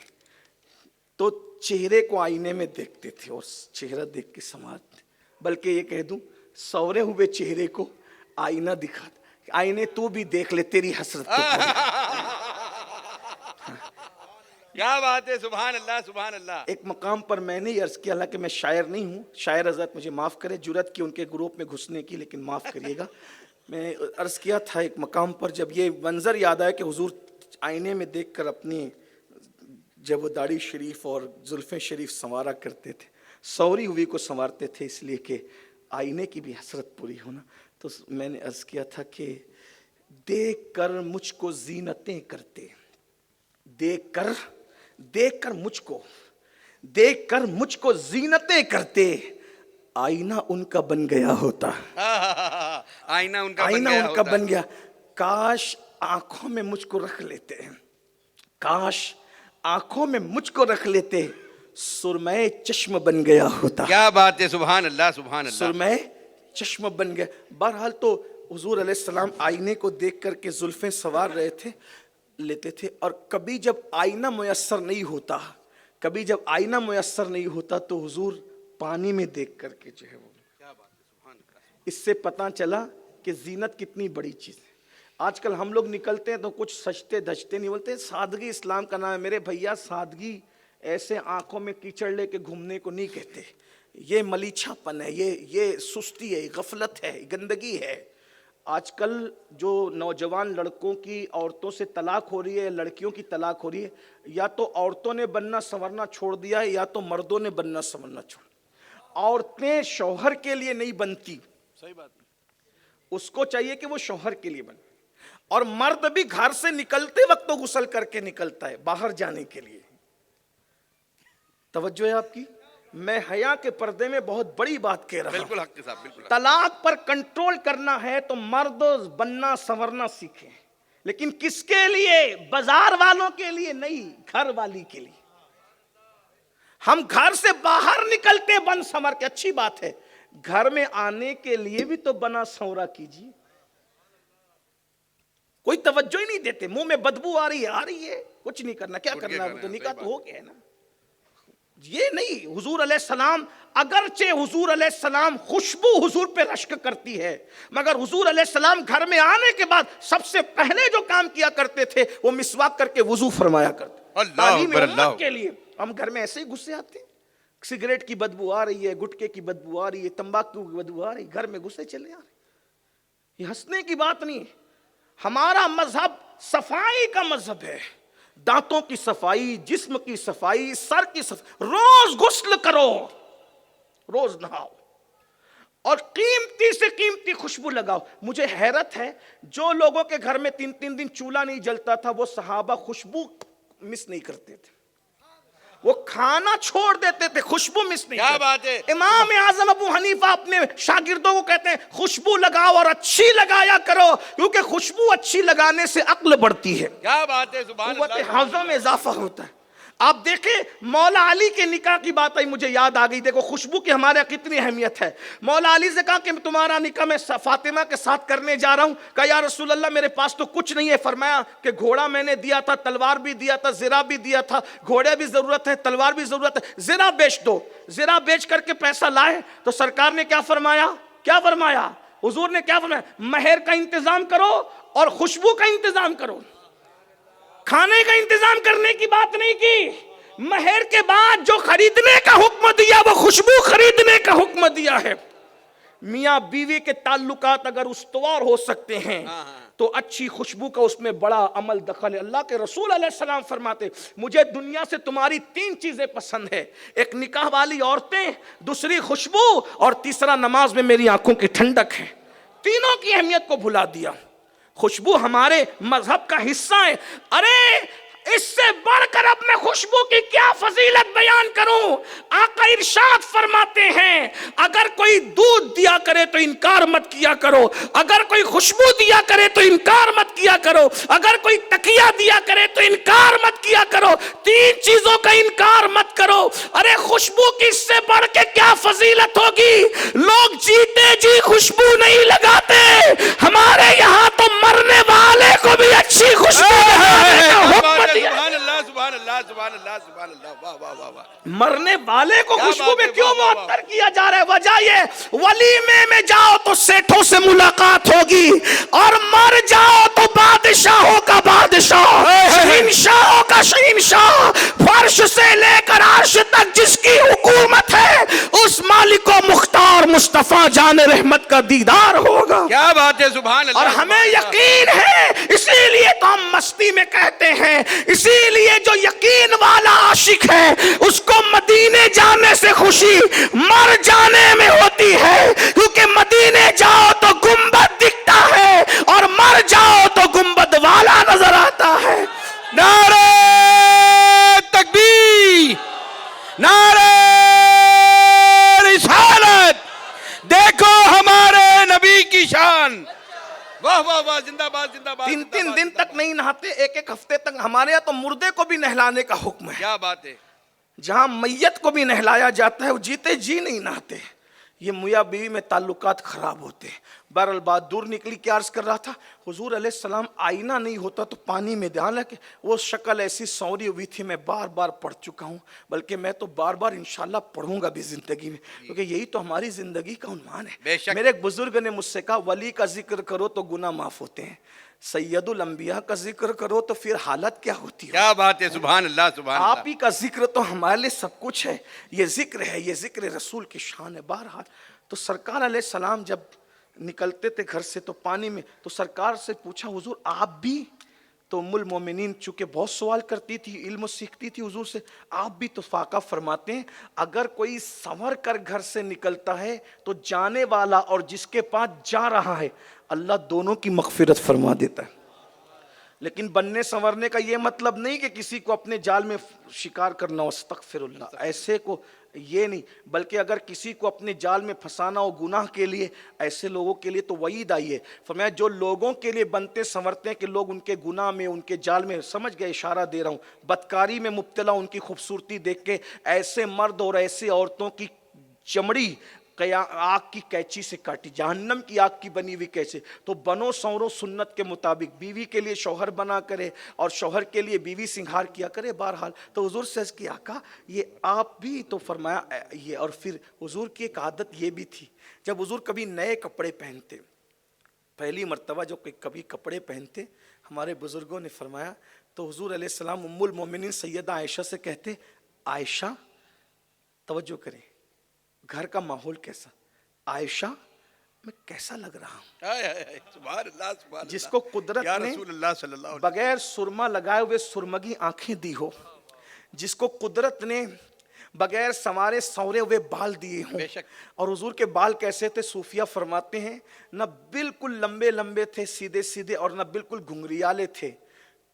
تو چہرے کو آئینے میں دیکھتے تھے اور چہرہ دیکھ کے سماتے، بلکہ یہ کہہ دوں سورے ہوئے چہرے کو آئینہ دکھاتے، آئینے تو بھی دیکھ لے تیری حسرت تو پڑے۔ کیا بات ہے، سبحان اللہ سبحان اللہ۔ ایک مقام پر میں نے عرض کیا، حالانکہ میں شاعر نہیں ہوں، شاعر حضرت مجھے معاف کرے، جرأت کی ان کے گروپ میں گھسنے کی، لیکن معاف کریے گا، میں عرض کیا تھا ایک مقام پر جب یہ منظر یاد آیا کہ حضور آئینے میں دیکھ کر اپنی جب وہ داڑھی شریف اور زلفیں شریف سنوارا کرتے تھے، سوری ہوئی کو سنوارتے تھے اس لیے کہ آئینے کی بھی حسرت پوری ہونا، تو میں نے عرض کیا تھا کہ دیکھ کر مجھ کو زینتیں کرتے، دیکھ کر مجھ کو زینتیں کرتے، آئینہ ان کا بن گیا ہوتا، آئینہ ان کا بن گیا، کاش آنکھوں میں مجھ کو رکھ لیتے، کاش آنکھوں میں مجھ کو رکھ لیتے، سرمے چشم بن گیا ہوتا۔ کیا بات ہے، سبحان اللہ سبحان اللہ۔ سرمے چشم بن گیا۔ بہرحال تو حضور علیہ السلام آئینے کو دیکھ کر کے زلفیں سنوار رہے تھے، لیتے تھے، اور کبھی جب آئینہ میسر نہیں ہوتا تو حضور پانی میں دیکھ کر کے جو ہے وہ، اس سے پتہ چلا کہ زینت کتنی بڑی چیز ہے۔ آج کل ہم لوگ نکلتے ہیں تو کچھ سجتے دھجتے نہیں بولتے، سادگی اسلام کا نام ہے میرے بھیا، سادگی ایسے آنکھوں میں کیچڑ لے کے گھومنے کو نہیں کہتے، یہ ملیچھا پن ہے، یہ سستی ہے، غفلت ہے، گندگی ہے۔ آج کل جو نوجوان لڑکوں کی عورتوں سے طلاق ہو رہی ہے، لڑکیوں کی طلاق ہو رہی ہے، یا تو عورتوں نے بننا سنورنا چھوڑ دیا ہے یا تو مردوں نے بننا سنورنا چھوڑ دیا۔ عورتیں شوہر کے لیے نہیں بنتی، صحیح بات، اس کو چاہیے کہ وہ شوہر کے لیے بنے، اور مرد بھی گھر سے نکلتے وقت تو غسل کر کے نکلتا ہے باہر جانے کے لیے۔ توجہ ہے آپ کی؟ میں حیا کے پردے میں بہت بڑی بات کہہ رہا ہوں۔ بالکل حق کے صاحب، بالکل۔ طلاق پر کنٹرول کرنا ہے تو مرد بننا سنورنا سیکھیں، لیکن کس کے لیے؟ بازار والوں کے لیے نہیں، گھر والی کے لیے۔ ہم گھر سے باہر نکلتے بن سنور کے، اچھی بات ہے، گھر میں آنے کے لیے بھی تو بنا سنورا کیجیے۔ کوئی توجہ ہی نہیں دیتے، منہ میں بدبو آ رہی ہے، کچھ نہیں کرنا، کیا کرنا ہے، تو نکاح تو ہو گیا ہے نا۔ یہ نہیں، حضور علیہ السلام، اگرچہ حضور علیہ السلام خوشبو حضور پہ رشک کرتی ہے، مگر حضور علیہ السلام گھر میں آنے کے بعد سب سے پہلے جو کام کیا کرتے تھے وہ مسواک کر کے وضو فرمایا کرتے۔ تعلیم امت کے لیے ہم گھر میں ایسے ہی گھسے آتے ہیں، سگریٹ کی بدبو آ رہی ہے، گٹکے کی بدبو آ رہی ہے، تمباکو کی بدبو آ رہی ہے، گھر میں گھسے چلے آ رہے ہیں۔ یہ ہنسنے کی بات نہیں ہے، ہمارا مذہب صفائی کا مذہب ہے، دانتوں کی صفائی، جسم کی صفائی، سر کی صفائی، روز غسل کرو، روز نہاؤ، اور قیمتی سے قیمتی خوشبو لگاؤ۔ مجھے حیرت ہے جو لوگوں کے گھر میں 3 دن چولہا نہیں جلتا تھا وہ صحابہ خوشبو مس نہیں کرتے تھے، وہ کھانا چھوڑ دیتے تھے، خوشبو مس نہیں کیا کرتے۔ بات ہے؟ امام اعظم ابو حنیفہ اپنے شاگردوں کو کہتے ہیں خوشبو لگاؤ اور اچھی لگایا کرو، کیونکہ خوشبو اچھی لگانے سے عقل بڑھتی ہے، کیا بات ہے، سبحان قوت اللہ۔ حافظہ میں اضافہ ہوتا ہے۔ آپ دیکھیں مولا علی کے نکاح کی بات آئی، مجھے یاد آ گئی، دیکھو خوشبو کی ہمارے یہاں کتنی اہمیت ہے۔ مولا علی سے کہا کہ تمہارا نکاح میں فاطمہ کے ساتھ کرنے جا رہا ہوں، کہا یا رسول اللہ میرے پاس تو کچھ نہیں ہے، فرمایا کہ گھوڑا میں نے دیا تھا، تلوار بھی دیا تھا، زرہ بھی دیا تھا، گھوڑے بھی ضرورت ہے، تلوار بھی ضرورت ہے، زرہ بیچ دو۔ زرہ بیچ کر کے پیسہ لائے تو سرکار نے کیا فرمایا؟ کیا فرمایا حضور نے؟ کیا فرمایا؟ مہر کا انتظام کرو اور خوشبو کا انتظام کرو۔ کھانے کا انتظام کرنے کی بات نہیں کی، مہر کے بعد جو خریدنے کا حکم دیا وہ خوشبو خریدنے کا حکم دیا ہے۔ میاں بیوی کے تعلقات اگر استوار ہو سکتے ہیں تو اچھی خوشبو کا اس میں بڑا عمل دخل ہے۔ اللہ کے رسول علیہ السلام فرماتے مجھے دنیا سے تمہاری 3 چیزیں پسند ہے، ایک نکاح والی عورتیں، دوسری خوشبو، اور تیسرا نماز میں میری آنکھوں کی ٹھنڈک ہے۔ تینوں کی اہمیت کو بھلا دیا۔ خوشبو ہمارے مذہب کا حصہ ہے۔ ارے اس سے بڑھ کر اب میں خوشبو کی کیا فضیلت بیان کروں؟ آقا ارشاد فرماتے ہیں اگر کوئی دودھ دیا کرے تو انکار مت کیا کرو، اگر کوئی خوشبو دیا کرے تو انکار مت کیا کرو، اگر کوئی تکیہ دیا کرے تو انکار مت کیا کرو، 3 چیزوں کا انکار مت کرو۔ ارے خوشبو کی اس سے بڑھ کے کیا فضیلت ہوگی؟ لوگ جیتے جی خوشبو نہیں لگاتے، ہمارے یہاں تو مرنے والے کو بھی اچھی خوشبو لگانے کا حکم دیا۔ سبحان اللہ، سبحان اللہ، سبحان اللہ، سبحان اللہ، واہ واہ واہ واہ۔ مرنے والے کو کیا خوشبو بات میں ہے، کیوں واہ واہ واہ۔ معطر کیا جا رہا ہے؟ وجہ یہ ولیمے میں جاؤ تو سیٹھوں سے ملاقات ہوگی، اور مر جاؤ تو بادشاہوں کا بادشاہ، شہنشاہوں کا شہنشاہ، فرش سے لے کر عرش تک جس کی حکومت ہے اس مالک و مختار مصطفیٰ جان رحمت کا دیدار ہوگا۔ کیا بات ہے، سبحان اللہ۔ اور ہمیں یقین ہے، اسی لیے تو ہم مستی میں کہتے ہیں، اسی لیے جو یقین والا عاشق ہے اس کو مدینے جانے سے خوشی مر جانے میں ہوتی ہے، کیونکہ مدینے جاؤ تو گنبد دکھتا ہے اور مر جاؤ تو گنبد والا نظر آتا ہے۔ نعرہ تکبیر، نعرہ رسالت، دیکھو ہمارے نبی کی شان، واہ واہ واہ، زندہ باد، زندہ باد۔ 3 دن تک نہیں نہاتے، 1 ہفتے تک۔ ہمارے یہاں تو مردے کو بھی نہلانے کا حکم ہے، کیا بات ہے۔ جہاں میت کو بھی نہلایا جاتا ہے وہ جیتے جی نہیں نہاتے۔ یہ میاں بیوی میں تعلقات خراب ہوتے ہیں۔ بہرحال بات دور نکلی، کیا عرض کر رہا تھا؟ حضور علیہ السلام آئینہ نہیں ہوتا تو پانی میں دھیان لگے، وہ شکل ایسی سوری ہوئی تھی، میں بار بار پڑھ چکا ہوں، بلکہ میں تو بار بار انشاءاللہ پڑھوں گا بھی زندگی میں، کیونکہ یہی تو ہماری زندگی کا عنوان بے ہے۔ شک۔ میرے ایک بزرگ نے مجھ سے کہا ولی کا ذکر کرو تو گناہ معاف ہوتے ہیں، سید الانبیاء کا ذکر کرو تو پھر حالت کیا ہوتی ہے؟ کیا بات ہے، سبحان اللہ، سبحان اللہ۔ آپ ہی کا ذکر تو ہمارے لیے سب کچھ ہے، یہ ذکر ہے، یہ ذکر رسول کی شان ہے۔ بہرحال تو سرکار علیہ السلام جب نکلتے تھے گھر سے تو پانی میں، تو سرکار سے پوچھا حضور آپ بھی؟ تو ام المومنین چونکہ بہت سوال کرتی تھی، علم سیکھتی تھی حضور سے، آپ بھی تو فاقہ فرماتے ہیں اگر کوئی سنور کر گھر سے نکلتا ہے تو جانے والا اور جس کے پاس جا رہا ہے اللہ دونوں کی مغفرت فرما دیتا ہے۔ لیکن بننے سنورنے کا یہ مطلب نہیں کہ کسی کو اپنے جال میں شکار کرنا ہو، استغفر اللہ، ایسے کو یہ نہیں، بلکہ اگر کسی کو اپنے جال میں پھنسانا ہو گناہ کے لیے، ایسے لوگوں کے لیے تو وعید آئی ہے۔ فرمایا جو لوگوں کے لیے بنتے سنورتے ہیں کہ لوگ ان کے گناہ میں، ان کے جال میں، سمجھ گئے اشارہ دے رہا ہوں، بدکاری میں مبتلا، ان کی خوبصورتی دیکھ کے ایسے مرد اور ایسے عورتوں کی چمڑی آگ کی کیچی سے کاٹی، جہنم کی آگ کی بنی ہوئی کیسے؟ تو بنو سنورو سنت کے مطابق، بیوی کے لیے شوہر بنا کرے اور شوہر کے لیے بیوی سنگھار کیا کرے۔ بہرحال تو حضور سے عرض کیا آقا یہ آپ بھی تو فرمایا یہ، اور پھر حضور کی ایک عادت یہ بھی تھی جب حضور کبھی نئے کپڑے پہنتے، پہلی مرتبہ جو کبھی کپڑے پہنتے، ہمارے بزرگوں نے فرمایا تو حضور علیہ السلام ام المومنین سیدہ عائشہ سے کہتے عائشہ توجہ کریں گھر کا ماحول کیسا؟ عائشہ میں کیسا لگ رہا ہوں؟ سبحان اللہ، سبحان اللہ۔ جس کو قدرت یا نے رسول اللہ صلی اللہ علیہ بغیر سرما لگائے ہوئے سرمگی آنکھیں دی ہو، جس کو قدرت نے بغیر سنوارے سورے ہوئے بال دیے ہوں، بے شک۔ اور حضور کے بال کیسے تھے؟ صوفیہ فرماتے ہیں نہ بالکل لمبے لمبے تھے سیدھے سیدھے، اور نہ بالکل گھنگریالے تھے،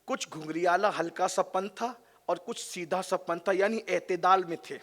کچھ گھنگریالہ ہلکا سا پن تھا اور کچھ سیدھا سا پن تھا، یعنی اعتدال میں تھے.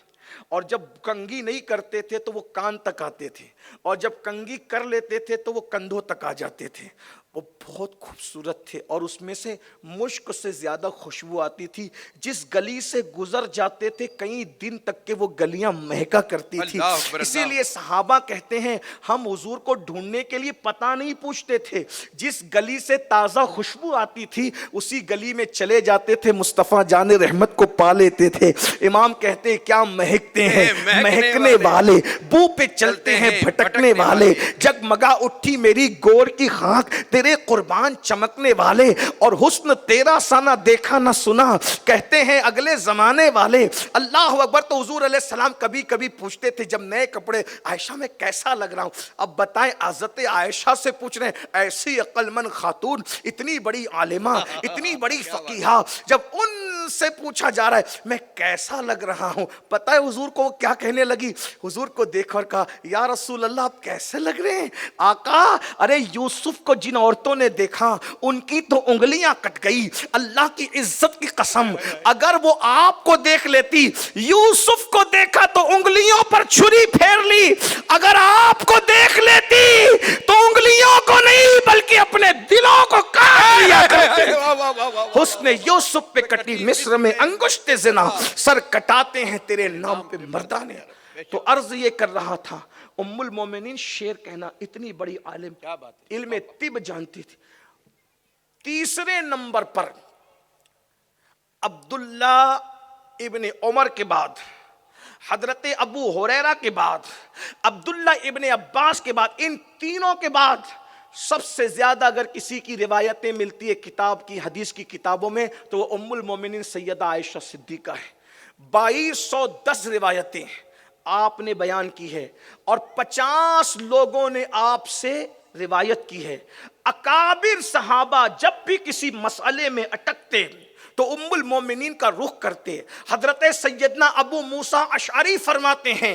اور جب کنگھی نہیں کرتے تھے تو وہ کان تک آتے تھے، اور جب کنگھی کر لیتے تھے تو وہ کندھوں تک آ جاتے تھے. وہ بہت خوبصورت تھے، اور اس میں سے مشک سے زیادہ خوشبو آتی تھی. جس گلی سے گزر جاتے تھے کئی دن تک کہ وہ گلیاں مہکا کرتی تھی. اللہ اکبر، اسی اللہ. لیے صحابہ کہتے ہیں ہم حضور کو ڈھونڈنے کے لیے پتہ نہیں پوچھتے تھے، جس گلی سے تازہ خوشبو آتی تھی اسی گلی میں چلے جاتے تھے، مصطفیٰ جان رحمت کو پا لیتے تھے. امام کہتے ہیں کیا مہکتے ہیں مہکنے والے، بو پہ چلتے ہیں بھٹکنے والے. جگمگا اٹھی میری گور کی خاک، تیرے قربان چمکنے والے، اور حسن تیرا سا نہ دیکھا نہ سنا، کہتے ہیں اگلے زمانے والے. اللہ اکبر. تو حضور علیہ السلام کبھی کبھی پوچھتے تھے جب نئے کپڑے، عائشہ میں کیسا لگ رہا ہوں؟ اب بتائیں، حضرت عائشہ سے پوچھ رہے ہیں، ایسی عقل مند خاتون، اتنی بڑی عالمہ، اتنی بڑی فقیہہ، جب ان سے پوچھا جا رہا ہے میں کیسا لگ رہا ہوں، پتہ ہے حضور کو وہ کیا کہنے لگی؟ حضور کو دیکھ اور کہا یا رسول اللہ آپ کیسے لگ رہے ہیں؟ آقا ارے یوسف کو جن عورتوں نے دیکھا ان کی تو انگلیاں کٹ گئی، اللہ کی عزت کی قسم اگر وہ آپ کو دیکھ لیتی، یوسف کو دیکھا تو انگلیوں پر چھری پھیر لی، اگر آپ کو دیکھ لیتی تو انگلیوں کو نہیں بلکہ اپنے دلوں کو کاٹ لیا کرتے. حسن یوسف پہ کٹی مصر میں انگشت زنا، سر کٹاتے ہیں تیرے نام پہ مردانے. تو عرض یہ کر رہا تھا، ام المومنین شعر کہنا، اتنی بڑی عالم، علم طب جانتی تھی. تیسرے نمبر پر عبداللہ ابن عمر کے بعد، حضرت ابو ہریرہ کے بعد، عبداللہ ابن عباس کے بعد، ان تینوں کے بعد سب سے زیادہ اگر کسی کی روایتیں ملتی ہے کتاب کی، حدیث کی کتابوں میں، تو وہ ام المومنین سیدہ عائشہ صدیقہ ہے. 2210 روایتیں آپ نے بیان کی ہے، اور 50 لوگوں نے آپ سے روایت کی ہے. اکابر صحابہ جب بھی کسی مسئلے میں اٹکتے تو ام المومنین کا رخ کرتے. حضرت سیدنا ابو موسیٰ اشعری فرماتے ہیں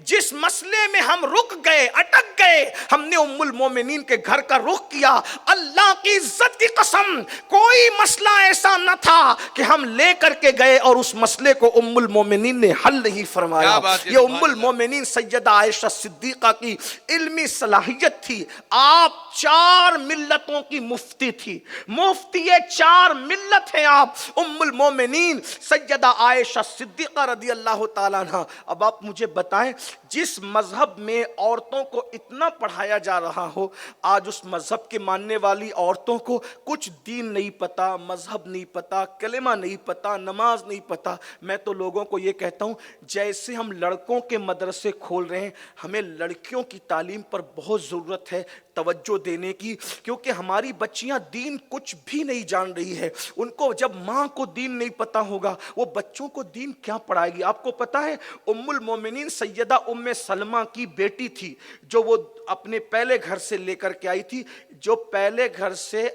جس مسئلے میں ہم رک گئے، اٹک گئے، ہم نے ام المومنین کے گھر کا رخ کیا. اللہ کی عزت کی قسم کوئی مسئلہ ایسا نہ تھا کہ ہم لے کر کے گئے اور اس مسئلے کو ام المومنین نے حل نہیں فرمایا. یہ ام المومنین سیدہ عائشہ صدیقہ کی علمی صلاحیت تھی. آپ 4 ملتوں کی مفتی تھی، مفتی 4 ملت ہیں آپ، ام المومنین سیدہ عائشہ صدیقہ رضی اللہ تعالیٰ عنہ. اب آپ مجھے بتائیں جس مذہب میں عورتوں کو اتنا پڑھایا جا رہا ہو، آج اس مذہب کے ماننے والی عورتوں کو کچھ دین نہیں پتا، مذہب نہیں پتا، کلمہ نہیں پتا، نماز نہیں پتا. میں تو لوگوں کو یہ کہتا ہوں جیسے ہم لڑکوں کے مدرسے کھول رہے ہیں، ہمیں لڑکیوں کی تعلیم پر بہت ضرورت ہے توجہ دینے کی، کیونکہ ہماری بچیاں دین کچھ بھی نہیں جان رہی ہے. ان کو جب ماں کو دین نہیں پتا ہوگا وہ بچوں کو دین کیا پڑھائے گی؟ آپ کو پتا ہے ام المومنین سیدہ ام سلمہ کی بیٹی تھی جو وہ اپنے پہلے گھر سے لے کر کے آئی تھی. جو پہلے گھر سے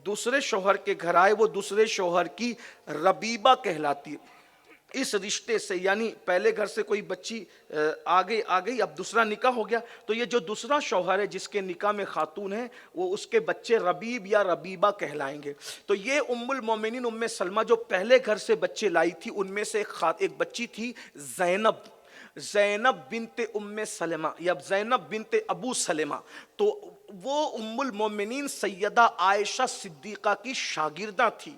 دوسرے شوہر کے گھر آئے وہ دوسرے شوہر کی ربیبہ کہلاتی. اس رشتے سے یعنی پہلے گھر سے کوئی بچی آ گئی، اب دوسرا نکاح ہو گیا، تو یہ جو دوسرا شوہر ہے جس کے نکاح میں خاتون ہے وہ اس کے بچے ربیب یا ربیبہ کہلائیں گے. تو یہ ام المومنین ام سلمہ جو پہلے گھر سے بچے لائی تھی ان میں سے ایک بچی تھی زینب بنت ام سلمہ یا زینب بنت ابو سلمہ. تو وہ ام المومنین سیدہ عائشہ صدیقہ کی شاگردہ تھی،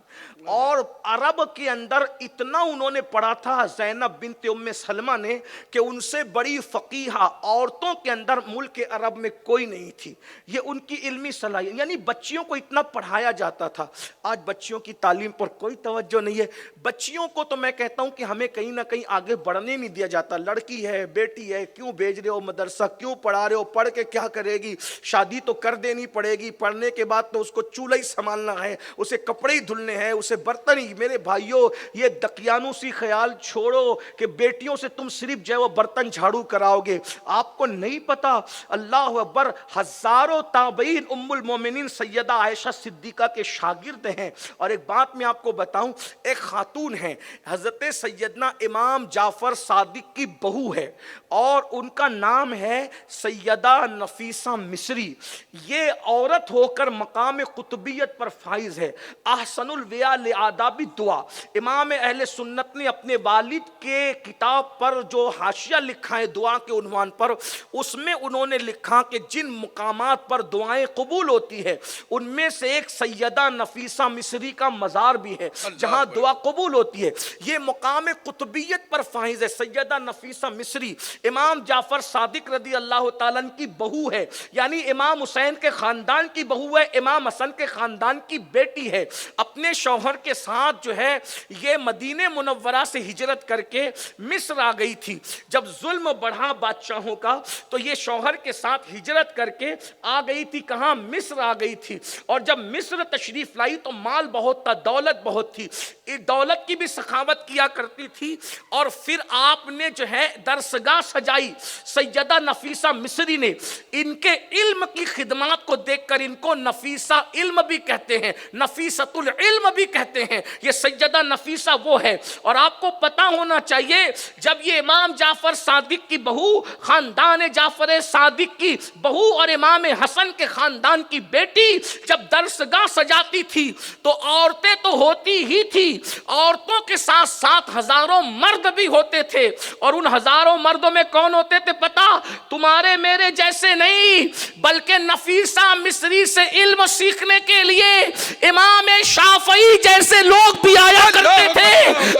اور عرب کے اندر اتنا انہوں نے پڑھا تھا زینب بنت ام سلمہ نے کہ ان سے بڑی فقیہہ عورتوں کے اندر ملک عرب میں کوئی نہیں تھی. یہ ان کی علمی صلاحیت، یعنی بچیوں کو اتنا پڑھایا جاتا تھا. آج بچیوں کی تعلیم پر کوئی توجہ نہیں ہے. بچیوں کو تو میں کہتا ہوں کہ ہمیں کہیں نہ کہیں آگے بڑھنے نہیں دیا جاتا. لڑکی ہے، بیٹی ہے، کیوں بھیج رہے ہو مدرسہ، کیوں پڑھا رہے ہو، پڑھ کے کیا کرے گی؟ شادی تو کر دینی پڑے گی، پڑھنے کے بعد تو اس کو چولہا ہی سنبھالنا ہے، اسے کپڑے ہی دھلنے ہیں، اسے برتن ہی. میرے بھائیوں یہ دقیانوسی خیال چھوڑو کہ بیٹیوں سے تم صرف جو ہے وہ برتن جھاڑو کراؤ گے. آپ کو نہیں پتا اللہ اکبر ہزاروں تابعین ام المومنین سیدہ عائشہ صدیقہ کے شاگرد ہیں. اور ایک بات میں آپ کو بتاؤں، ایک خاتون ہے حضرت سیدنا امام جعفر صادق کی بہو ہے اور ان کا نام ہے سیدہ نفیسہ مصری. یہ عورت ہو کر مقام قطبیت پر فائز ہے. احسن الویا لآداب دعا. امام اہل سنت نے اپنے والد کے کتاب پر جو حاشیہ لکھا ہے دعا کے عنوان پر، اس میں انہوں نے لکھا کہ جن مقامات پر دعائیں قبول ہوتی ہے ان میں سے ایک سیدہ نفیسہ مصری کا مزار بھی ہے جہاں دعا قبول ہوتی ہے. یہ مقام قطبیت پر فائز ہے. سیدہ نفیسہ مصری امام جعفر صادق رضی اللہ تعالیٰ کی بہو ہے، یعنی امام حسین کے خاندان کی بہو ہے، امام حسن کے خاندان کی بیٹی ہے. اپنے شوہر کے ساتھ جو ہے یہ مدینہ منورہ سے ہجرت کر کے مصر آ گئی تھی. جب ظلم بڑھا بادشاہوں کا تو یہ شوہر کے ساتھ ہجرت کر کے آ گئی تھی. کہاں؟ مصر آ گئی تھی. اور جب مصر تشریف لائی تو مال بہت تھا، دولت بہت تھی، دولت کی بھی سخاوت کیا کرتی تھی. اور پھر آپ نے جو ہے درسگاہ سجائی. سیدہ نفیسہ مصری نے ان کے علم کی خدمات کو دیکھ کر ان کو نفیسہ علم بھی کہتے ہیں، نفیسۃ العلم بھی کہتے ہیں. یہ سیدہ نفیسہ وہ ہے. اور آپ کو پتا ہونا چاہیے جب یہ امام جعفر صادق کی بہو، خاندان جعفر صادق کی بہو اور امام حسن کے خاندان کی بیٹی جب درسگاہ سجاتی تھی تو عورتیں تو ہوتی ہی تھی، عورتوں کے ساتھ ساتھ ہزاروں مرد بھی ہوتے تھے. اور ان ہزاروں مردوں میں کون ہوتے تھے پتا؟ تمہارے میرے جیسے نہیں، بلکہ نفیسہ مصری سے علم سیکھنے کے لیے امام شافعی جیسے لوگ بھی آیا کرتے تھے.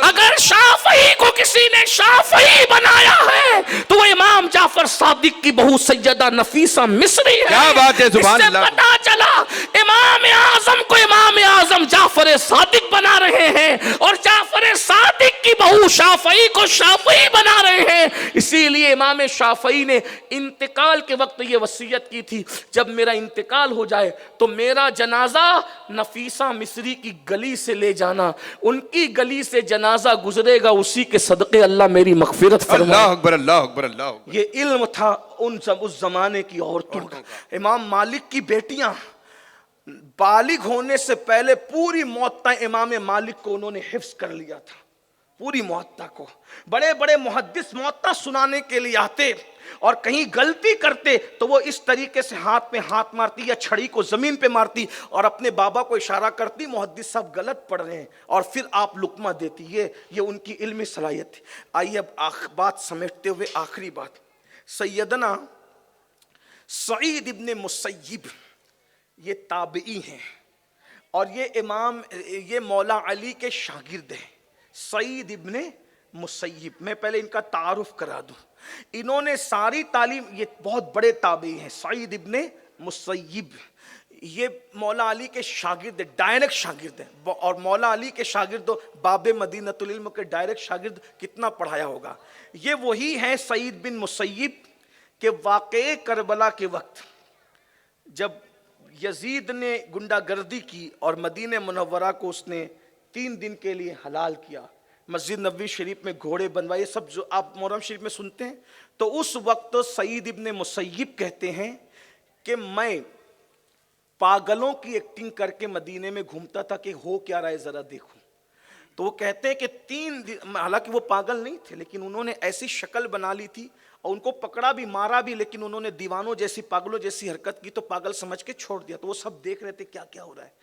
اگر شافعی کو کسی نے شافعی بنایا ہے تو وہ امام جعفر صادق کی بہو سیدہ نفیسہ مصری ہے. کیا بات ہے، سبحان اس سے اللہ. پتا چلا امام اعظم کو امام اعظم جعفر صادق بنا رہے ہیں اور جعفر صادق کی بہو شافعی کو شافعی بنا رہے ہیں. اسی لیے امام شافعی نے انتقال کے وقت یہ وصیت کی تھی، جب میرا انتقال ہو جائے تو میرا جنازہ نفیسہ مصری کی گلی سے لے جانا. ان کی گلی سے جنازہ گزرے گا، اسی کے صدقے اللہ میری مغفرت فرمائے. اللہ اکبر، اللہ اکبر، اللہ اکبر. یہ علم تھا اس زمانے کی عورتوں کا. امام مالک کی بیٹیاں بالغ ہونے سے پہلے پوری موطا امام مالک کو انہوں نے حفظ کر لیا تھا، پوری موطا کو. بڑے بڑے محدث موطا سنانے کے لیے آتے اور کہیں غلطی کرتے تو وہ اس طریقے سے ہاتھ میں ہاتھ مارتی یا چھڑی کو زمین پہ مارتی اور اپنے بابا کو اشارہ کرتی، محدث صاحب غلط پڑھ رہے ہیں، اور پھر آپ لقمہ دیتی. یہ ان کی علمی صلاحیت تھی. آئیے اب بات سمیٹتے ہوئے آخری بات. سیدنا سعید ابن مسیب یہ تابعی ہیں اور یہ مولا علی کے شاگرد ہیں. سعید ابن مسیب، میں پہلے ان کا تعارف کرا دوں. انہوں نے ساری تعلیم، یہ بہت بڑے تابعی ہیں. سعید ابن مسیب یہ مولا علی کے شاگرد، ڈائریکٹ شاگرد ہیں. اور مولا علی کے شاگرد باب مدینۃ العلم کے ڈائریکٹ شاگرد کتنا پڑھایا ہوگا. یہ وہی ہیں سعید بن مسیب کہ واقعے کربلا کے وقت جب یزید نے گنڈا گردی کی اور مدینہ منورہ کو اس نے 3 دن کے لیے حلال کیا، مسجد نبوی شریف میں گھوڑے بنوائے، سب جو آپ محرم شریف میں سنتے ہیں، تو اس وقت سعید ابن مسیب کہتے ہیں کہ میں پاگلوں کی ایکٹنگ کر کے مدینے میں گھومتا تھا کہ ہو کیا رہا ہے ذرا دیکھوں. تو وہ کہتے ہیں کہ 3 دن، حالانکہ وہ پاگل نہیں تھے لیکن انہوں نے ایسی شکل بنا لی تھی اور ان کو پکڑا بھی مارا بھی، لیکن انہوں نے دیوانوں جیسی پاگلوں جیسی حرکت کی تو پاگل سمجھ کے چھوڑ دیا. تو وہ سب دیکھ رہے تھے کیا کیا ہو رہا ہے.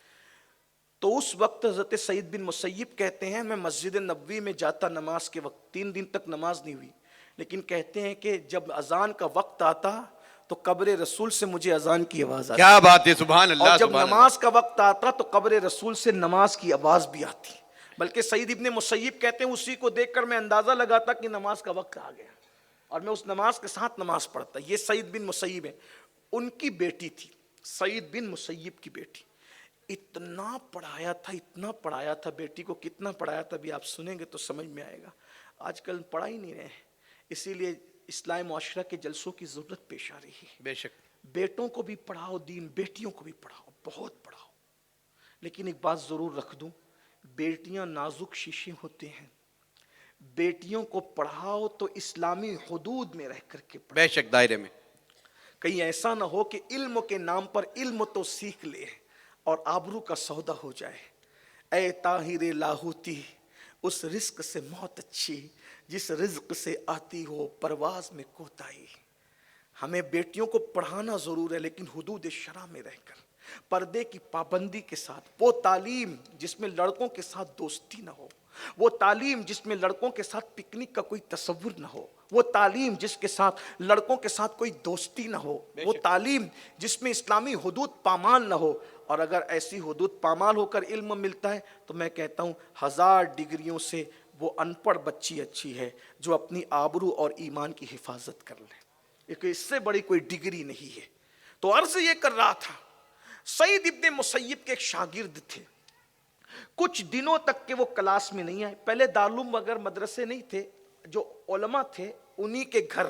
تو اس وقت حضرت سعید بن مسیب کہتے ہیں میں مسجد نبوی میں جاتا نماز کے وقت، 3 دن تک نماز نہیں ہوئی، لیکن کہتے ہیں کہ جب اذان کا وقت آتا تو قبر رسول سے مجھے اذان کی آواز آتی. کیا بات ہے، سبحان اللہ. اور جب نماز کا وقت آتا تو قبر رسول سے نماز کی آواز بھی آتی. بلکہ سعید ابن مسیب کہتے ہیں اسی کو دیکھ کر میں اندازہ لگاتا کہ نماز کا وقت آ گیا اور میں اس نماز کے ساتھ نماز پڑھتا. یہ سعید بن مسیب ہے. ان کی بیٹی تھی، سعید بن مسیب کی بیٹی. اتنا پڑھایا تھا بیٹی کو. کتنا پڑھایا تھا بھی آپ سنیں گے تو سمجھ میں آئے گا. آج کل پڑھا ہی نہیں رہے ہیں، اسی لیے اصلاح معاشرہ کے جلسوں کی ضرورت پیش آ رہی ہے. بے شک. بیٹوں کو بھی پڑھاؤ دین، بیٹیوں کو بھی پڑھاؤ، بہت پڑھاؤ. لیکن ایک بات ضرور رکھ دوں، بیٹیاں نازک شیشے ہوتے ہیں. بیٹیوں کو پڑھاؤ تو اسلامی حدود میں رہ کر کے پڑھاؤ. بے شک، دائرے میں. کہیں ایسا نہ ہو کہ علم کے نام پر علم تو سیکھ لے اور آبرو کا سودا ہو جائے. اے طاہر لاہوتی، اس رزق سے موت اچھی جس رزق سے آتی ہو پرواز میں کوتاہی. ہمیں بیٹیوں کو پڑھانا ضرور ہے لیکن حدود شرع میں رہ کر، پردے کی پابندی کے ساتھ، وہ تعلیم جس میں لڑکوں کے ساتھ دوستی نہ ہو، وہ تعلیم جس میں لڑکوں کے ساتھ پکنک کا کوئی تصور نہ ہو، وہ تعلیم جس کے ساتھ لڑکوں کے ساتھ کوئی دوستی نہ ہو، وہ تعلیم جس میں اسلامی حدود پامال نہ ہو. اور اگر ایسی حدود پامال ہو کر علم ملتا ہے تو میں کہتا ہوں 1000 ڈگریوں سے وہ ان پڑھ بچی اچھی ہے جو اپنی آبرو اور ایمان کی حفاظت کر لے. اس سے بڑی کوئی ڈگری نہیں ہے. تو عرض یہ کر رہا تھا، سعید ابن مسیب کے ایک شاگرد تھے، کچھ دنوں تک کہ وہ کلاس میں نہیں آئے. پہلے دارالعلوم وغیرہ مدرسے نہیں تھے، جو علماء تھے انہی کے گھر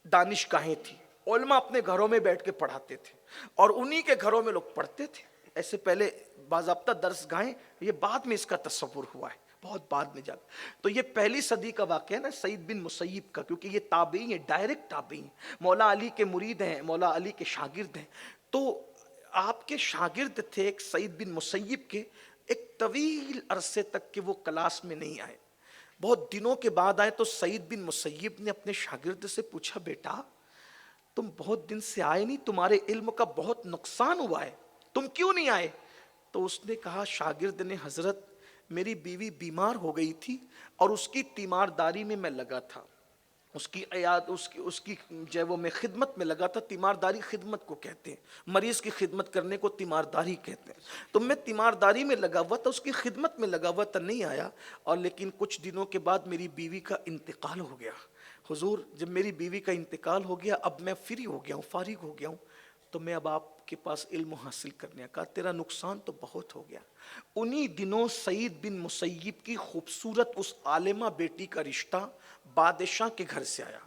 دانشگاہیں تھی، علماء اپنے گھروں میں بیٹھ کے پڑھاتے تھے اور انہی کے گھروں میں لوگ پڑھتے تھے. ایسے پہلے باضابطہ درس گاہیں، یہ بعد میں اس کا تصور ہوا ہے، بہت بعد میں جا. تو یہ پہلی صدی کا واقعہ ہے نا سعید بن مسیب کا، کیونکہ یہ تابعی ہیں، ڈائریکٹ تابعی ہیں، مولا علی کے مرید ہیں، مولا علی کے شاگرد ہیں. تو آپ کے شاگرد تھے ایک سعید بن مسیب کے، ایک طویل عرصے تک کہ وہ کلاس میں نہیں آئے. بہت دنوں کے بعد آئے تو سعید بن مسیب نے اپنے شاگرد سے پوچھا، بیٹا تم بہت دن سے آئے نہیں، تمہارے علم کا بہت نقصان ہوا ہے، تم کیوں نہیں آئے؟ تو اس نے کہا، شاگرد نے، حضرت میری بیوی بیمار ہو گئی تھی اور اس کی تیمارداری میں لگا تھا، اس کی جو ہے وہ میں خدمت میں لگا تھا. تیمارداری خدمت کو کہتے ہیں، مریض کی خدمت کرنے کو تیمارداری کہتے ہیں. تو میں تیمارداری میں لگا ہوا تھا، اس کی خدمت میں لگا ہوا تھا، نہیں آیا. اور لیکن کچھ دنوں کے بعد میری بیوی کا انتقال ہو گیا. حضور جب میری بیوی کا انتقال ہو گیا، اب میں فری ہو گیا ہوں، فارغ ہو گیا ہوں، تو میں اب آپ کے پاس علم حاصل کرنے کا. تیرا نقصان تو بہت ہو گیا. انہی دنوں سعید بن مسیب کی خوبصورت اس عالمہ بیٹی کا رشتہ بادشاہ کے گھر سے آیا.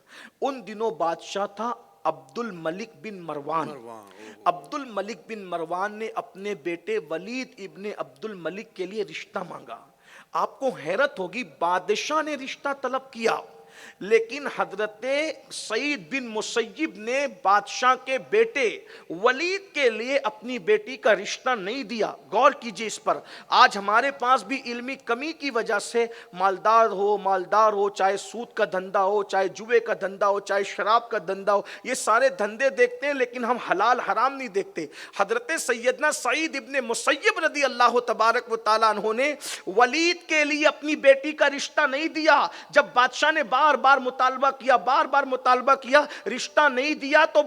ان دنوں بادشاہ تھا عبد الملک بن مروان. عبد الملک بن مروان نے اپنے بیٹے ولید ابن عبد الملک کے لیے رشتہ مانگا. آپ کو حیرت ہوگی، بادشاہ نے رشتہ طلب کیا لیکن حضرت سعید بن مسیب نے بادشاہ کے بیٹے ولید کے لیے اپنی بیٹی کا رشتہ نہیں دیا. غور کیجئے اس پر. آج ہمارے پاس بھی علمی کمی کی وجہ سے مالدار ہو، چاہے سود کا دھندا ہو، چاہے جوے کا دھندا ہو، چاہے شراب کا دھندا ہو، یہ سارے دھندے دیکھتے ہیں لیکن ہم حلال حرام نہیں دیکھتے. حضرت سیدنا سعید ابن مسیب رضی اللہ تبارک و تعالیٰ عنہ نے ولید کے لیے اپنی بیٹی کا رشتہ نہیں دیا. جب بادشاہ نے بار بار مطالبہ کیا، رشتہ نہیں دیا، تو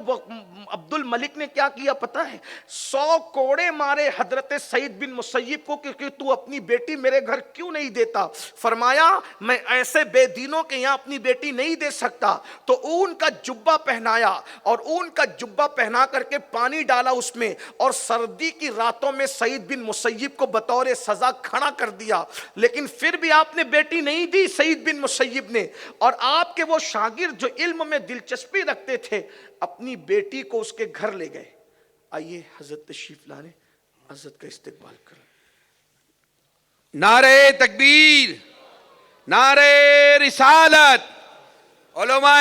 عبد الملک نے کیا کیا پتہ ہے؟ 100 کوڑے مارے حضرت سعید بن مسیب کو کہ تو اپنی بیٹی میرے گھر کیوں نہیں دیتا. فرمایا میں ایسے بے دینوں کے یہاں اپنی بیٹی نہیں دے سکتا. تو اون کا جبہ پہنایا اور اون کا جبہ پہنا کر کے پانی ڈالا اس میں، اور سردی کی راتوں میں سعید بن مسیب کو بطور سزا کھڑا کر دیا. لیکن پھر بھی آپ نے بیٹی نہیں دی سعید بن مسیب نے. اور آپ کے وہ شاگرد جو علم میں دلچسپی رکھتے تھے اپنی بیٹی کو اس کے گھر لے گئے. آئیے حضرت تشریف لانے، حضرت کا استقبال کریں. نعرہ تکبیر، نعرہ رسالت. علماء